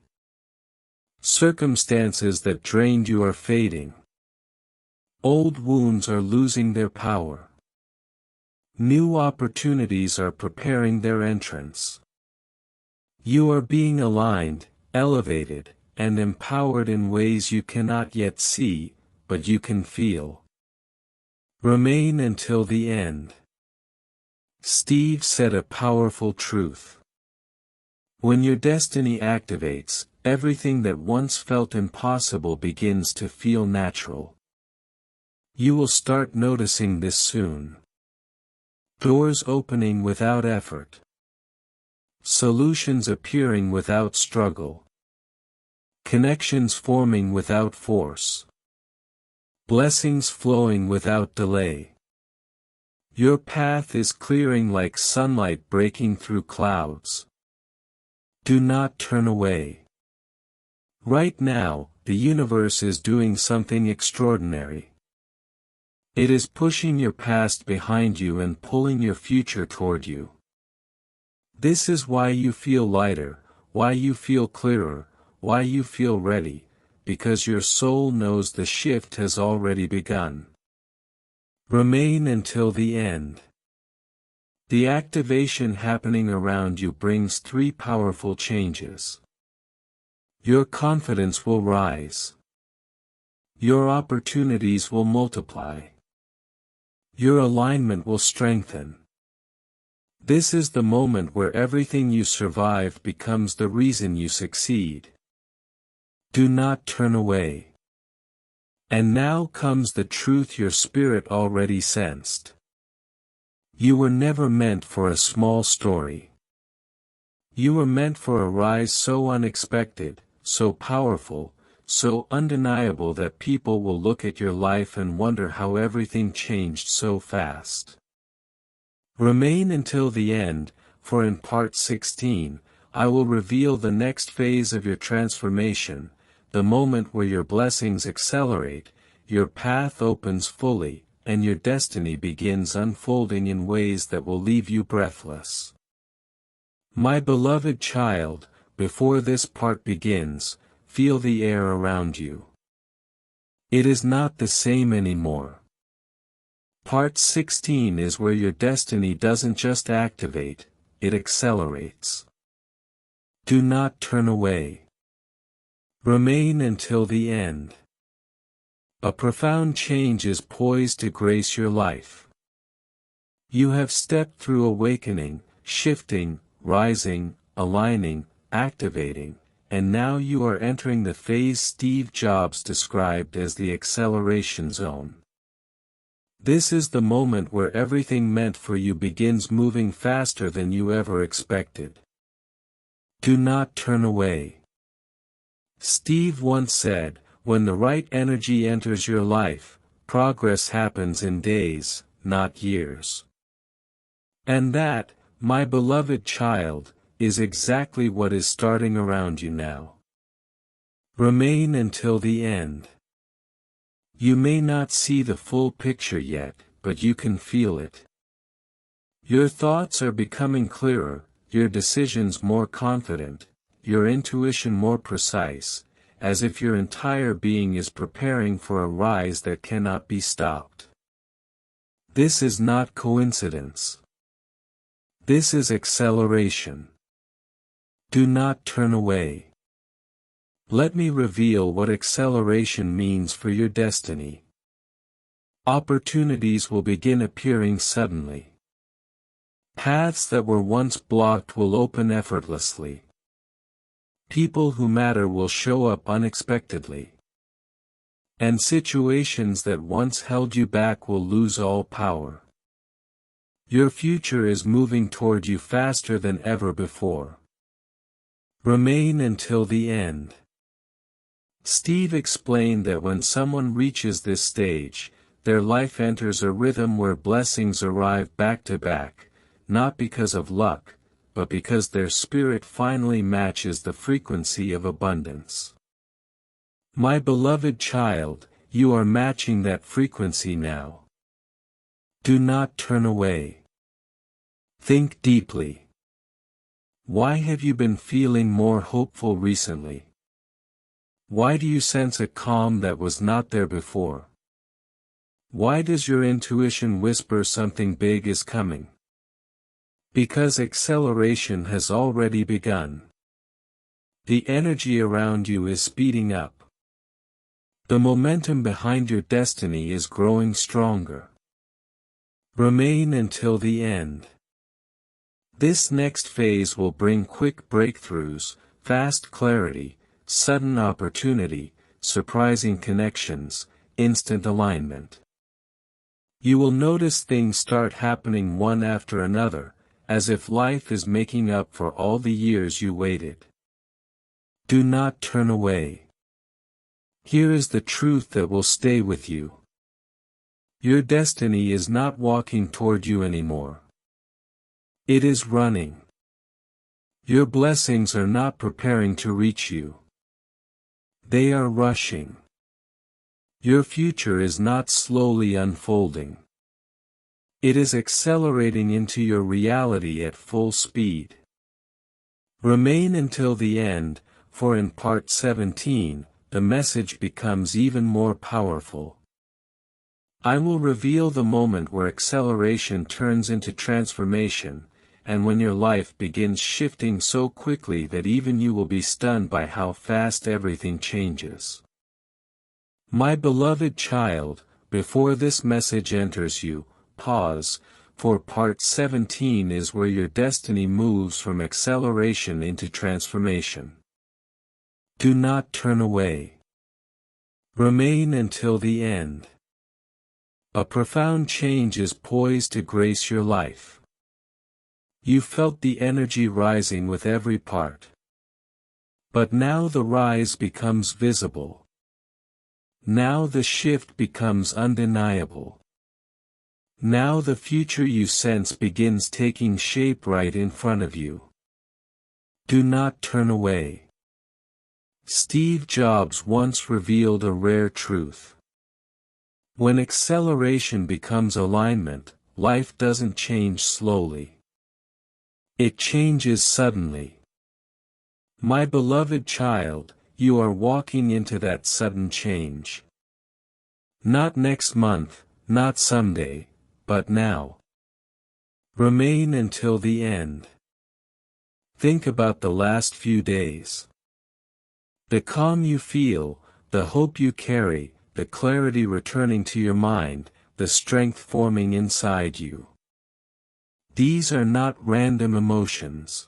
Circumstances that drained you are fading. Old wounds are losing their power. New opportunities are preparing their entrance. You are being aligned, elevated, and empowered in ways you cannot yet see, but you can feel. Remain until the end. Steve said a powerful truth. When your destiny activates, everything that once felt impossible begins to feel natural. You will start noticing this soon. Doors opening without effort. Solutions appearing without struggle. Connections forming without force. Blessings flowing without delay. Your path is clearing like sunlight breaking through clouds. Do not turn away. Right now, the universe is doing something extraordinary. It is pushing your past behind you and pulling your future toward you. This is why you feel lighter, why you feel clearer, why you feel ready, because your soul knows the shift has already begun. Remain until the end. The activation happening around you brings three powerful changes. Your confidence will rise. Your opportunities will multiply. Your alignment will strengthen. This is the moment where everything you survived becomes the reason you succeed. Do not turn away. And now comes the truth your spirit already sensed. You were never meant for a small story. You were meant for a rise so unexpected, so powerful, so undeniable that people will look at your life and wonder how everything changed so fast. Remain until the end, for in part 16, I will reveal the next phase of your transformation, the moment where your blessings accelerate, your path opens fully, and your destiny begins unfolding in ways that will leave you breathless. My beloved child, before this part begins, feel the air around you. It is not the same anymore. Part 16 is where your destiny doesn't just activate, it accelerates. Do not turn away. Remain until the end. A profound change is poised to grace your life. You have stepped through awakening, shifting, rising, aligning, activating, and now you are entering the phase Steve Jobs described as the acceleration zone. This is the moment where everything meant for you begins moving faster than you ever expected. Do not turn away. Steve once said, when the right energy enters your life, progress happens in days, not years. And that, my beloved child, is exactly what is starting around you now. Remain until the end. You may not see the full picture yet, but you can feel it. Your thoughts are becoming clearer, your decisions more confident, your intuition more precise, as if your entire being is preparing for a rise that cannot be stopped. This is not coincidence. This is acceleration. Do not turn away. Let me reveal what acceleration means for your destiny. Opportunities will begin appearing suddenly. Paths that were once blocked will open effortlessly. People who matter will show up unexpectedly. And situations that once held you back will lose all power. Your future is moving toward you faster than ever before. Remain until the end. Steve explained that when someone reaches this stage, their life enters a rhythm where blessings arrive back to back, not because of luck, but because their spirit finally matches the frequency of abundance. My beloved child, you are matching that frequency now. Do not turn away. Think deeply. Why have you been feeling more hopeful recently? Why do you sense a calm that was not there before? Why does your intuition whisper something big is coming? Because acceleration has already begun. The energy around you is speeding up. The momentum behind your destiny is growing stronger. Remain until the end. This next phase will bring quick breakthroughs, fast clarity, sudden opportunity, surprising connections, instant alignment. You will notice things start happening one after another, as if life is making up for all the years you waited. Do not turn away. Here is the truth that will stay with you. Your destiny is not walking toward you anymore. It is running. Your blessings are not preparing to reach you. They are rushing. Your future is not slowly unfolding. It is accelerating into your reality at full speed. Remain until the end, for in part 17, the message becomes even more powerful. I will reveal the moment where acceleration turns into transformation, and when your life begins shifting so quickly that even you will be stunned by how fast everything changes. My beloved child, before this message enters you, pause, for part 17 is where your destiny moves from acceleration into transformation. Do not turn away. Remain until the end. A profound change is poised to grace your life. You felt the energy rising with every part. But now the rise becomes visible. Now the shift becomes undeniable. Now the future you sense begins taking shape right in front of you. Do not turn away. Steve Jobs once revealed a rare truth. When acceleration becomes alignment, life doesn't change slowly. It changes suddenly. My beloved child, you are walking into that sudden change. Not next month, not someday, but now. Remain until the end. Think about the last few days. The calm you feel, the hope you carry, the clarity returning to your mind, the strength forming inside you. These are not random emotions.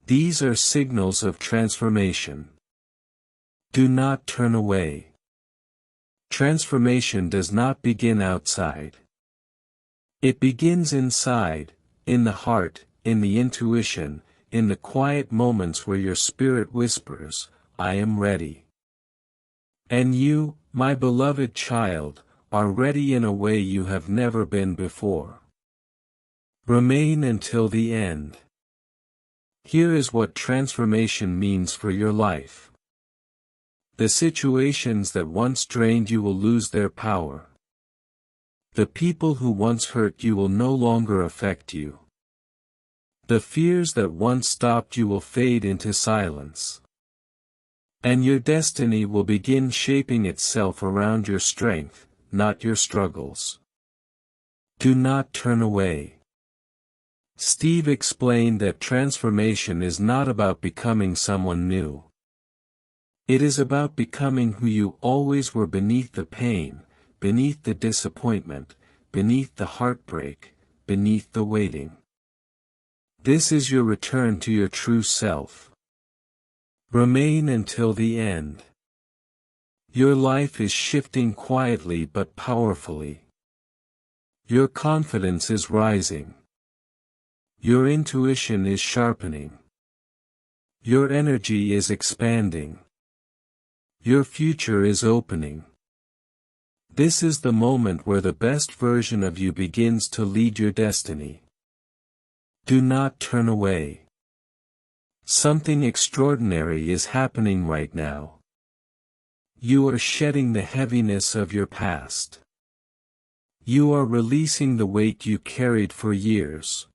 These are signals of transformation. Do not turn away. Transformation does not begin outside. It begins inside, in the heart, in the intuition, in the quiet moments where your spirit whispers, I am ready. And you, my beloved child, are ready in a way you have never been before. Remain until the end. Here is what transformation means for your life. The situations that once drained you will lose their power. The people who once hurt you will no longer affect you. The fears that once stopped you will fade into silence. And your destiny will begin shaping itself around your strength, not your struggles. Do not turn away. Steve explained that transformation is not about becoming someone new. It is about becoming who you always were beneath the pain, beneath the disappointment, beneath the heartbreak, beneath the waiting. This is your return to your true self. Remain until the end. Your life is shifting quietly but powerfully. Your confidence is rising. Your intuition is sharpening. Your energy is expanding. Your future is opening. This is the moment where the best version of you begins to lead your destiny. Do not turn away. Something extraordinary is happening right now. You are shedding the heaviness of your past. You are releasing the weight you carried for years.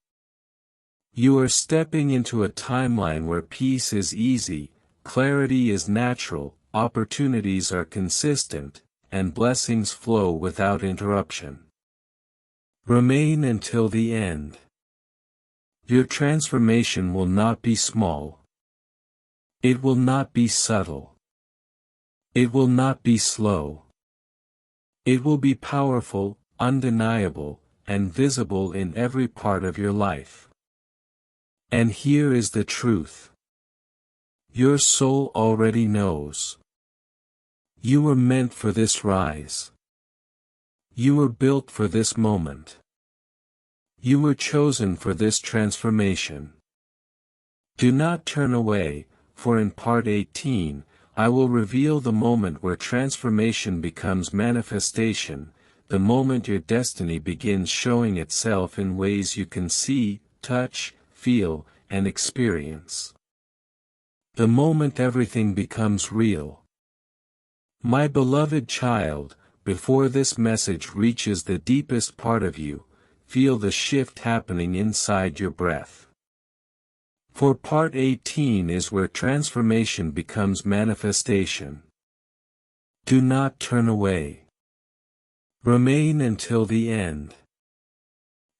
You are stepping into a timeline where peace is easy, clarity is natural, opportunities are consistent, and blessings flow without interruption. Remain until the end. Your transformation will not be small. It will not be subtle. It will not be slow. It will be powerful, undeniable, and visible in every part of your life. And here is the truth. Your soul already knows. You were meant for this rise. You were built for this moment. You were chosen for this transformation. Do not turn away, for in part 18, I will reveal the moment where transformation becomes manifestation, the moment your destiny begins showing itself in ways you can see, touch, feel, and experience. The moment everything becomes real. My beloved child, before this message reaches the deepest part of you, feel the shift happening inside your breath. For part 18 is where transformation becomes manifestation. Do not turn away. Remain until the end.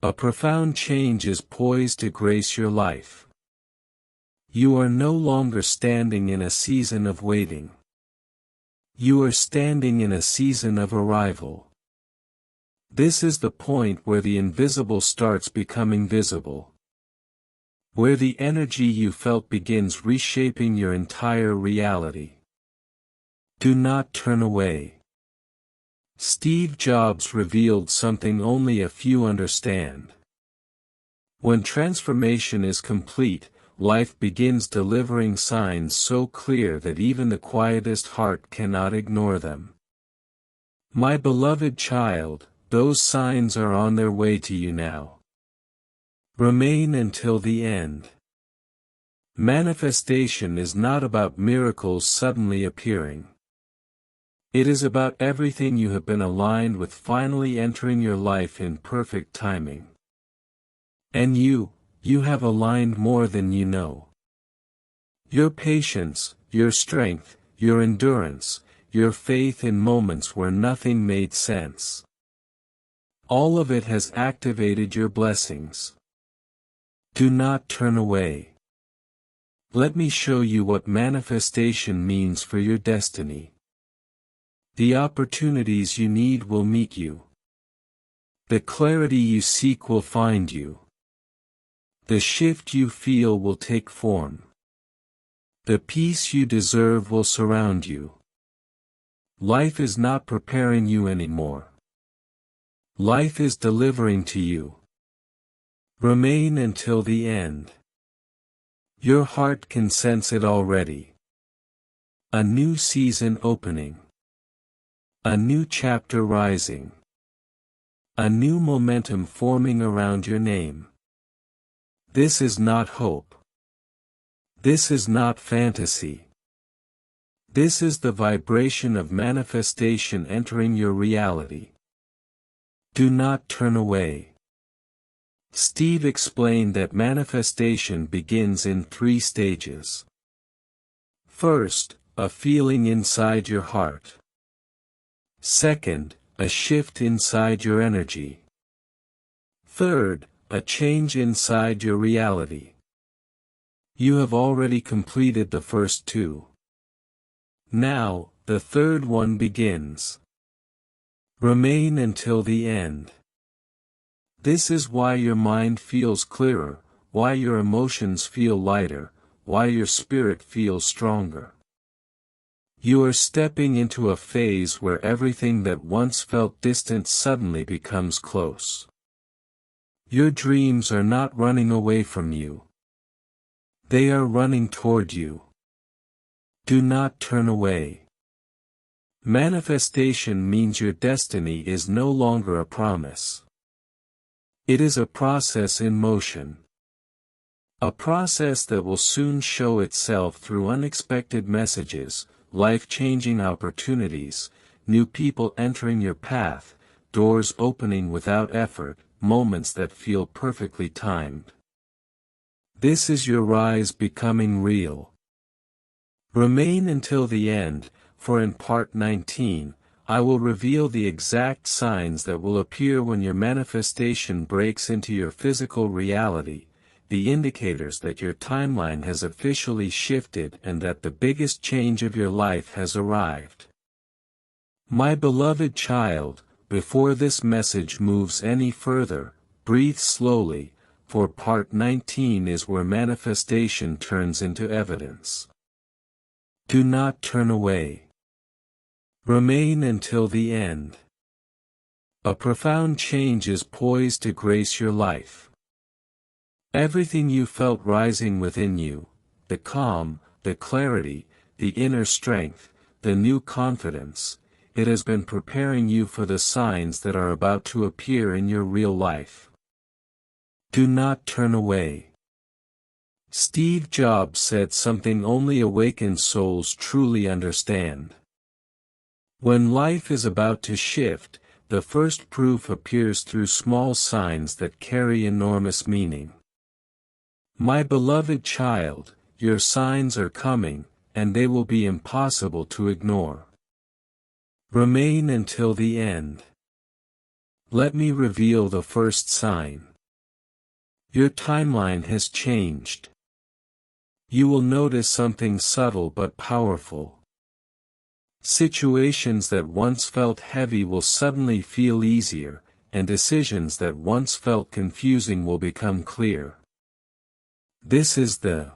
A profound change is poised to grace your life. You are no longer standing in a season of waiting. You are standing in a season of arrival. This is the point where the invisible starts becoming visible. Where the energy you felt begins reshaping your entire reality. Do not turn away. Steve Jobs revealed something only a few understand. When transformation is complete, life begins delivering signs so clear that even the quietest heart cannot ignore them. My beloved child, those signs are on their way to you now. Remain until the end. Manifestation is not about miracles suddenly appearing. It is about everything you have been aligned with finally entering your life in perfect timing. And you have aligned more than you know. Your patience, your strength, your endurance, your faith in moments where nothing made sense. All of it has activated your blessings. Do not turn away. Let me show you what manifestation means for your destiny. The opportunities you need will meet you. The clarity you seek will find you. The shift you feel will take form. The peace you deserve will surround you. Life is not preparing you anymore. Life is delivering to you. Remain until the end. Your heart can sense it already. A new season opening. A new chapter rising. A new momentum forming around your name. This is not hope. This is not fantasy. This is the vibration of manifestation entering your reality. Do not turn away. Steve explained that manifestation begins in 3 stages. First, a feeling inside your heart. Second, a shift inside your energy. Third, a change inside your reality. You have already completed the first 2. Now, the third one begins. Remain until the end. This is why your mind feels clearer, why your emotions feel lighter, why your spirit feels stronger. You are stepping into a phase where everything that once felt distant suddenly becomes close. Your dreams are not running away from you. They are running toward you. Do not turn away. Manifestation means your destiny is no longer a promise. It is a process in motion. A process that will soon show itself through unexpected messages, life-changing opportunities, new people entering your path, doors opening without effort, moments that feel perfectly timed. This is your rise becoming real. Remain until the end, for in part 19, I will reveal the exact signs that will appear when your manifestation breaks into your physical reality, the indicators that your timeline has officially shifted and that the biggest change of your life has arrived. My beloved child, before this message moves any further, breathe slowly, for part 19 is where manifestation turns into evidence. Do not turn away. Remain until the end. A profound change is poised to grace your life. Everything you felt rising within you, the calm, the clarity, the inner strength, the new confidence, it has been preparing you for the signs that are about to appear in your real life. Do not turn away. Steve Jobs said something only awakened souls truly understand. When life is about to shift, the first proof appears through small signs that carry enormous meaning. My beloved child, your signs are coming, and they will be impossible to ignore. Remain until the end. Let me reveal the first sign. Your timeline has changed. You will notice something subtle but powerful. Situations that once felt heavy will suddenly feel easier, and decisions that once felt confusing will become clear. This is the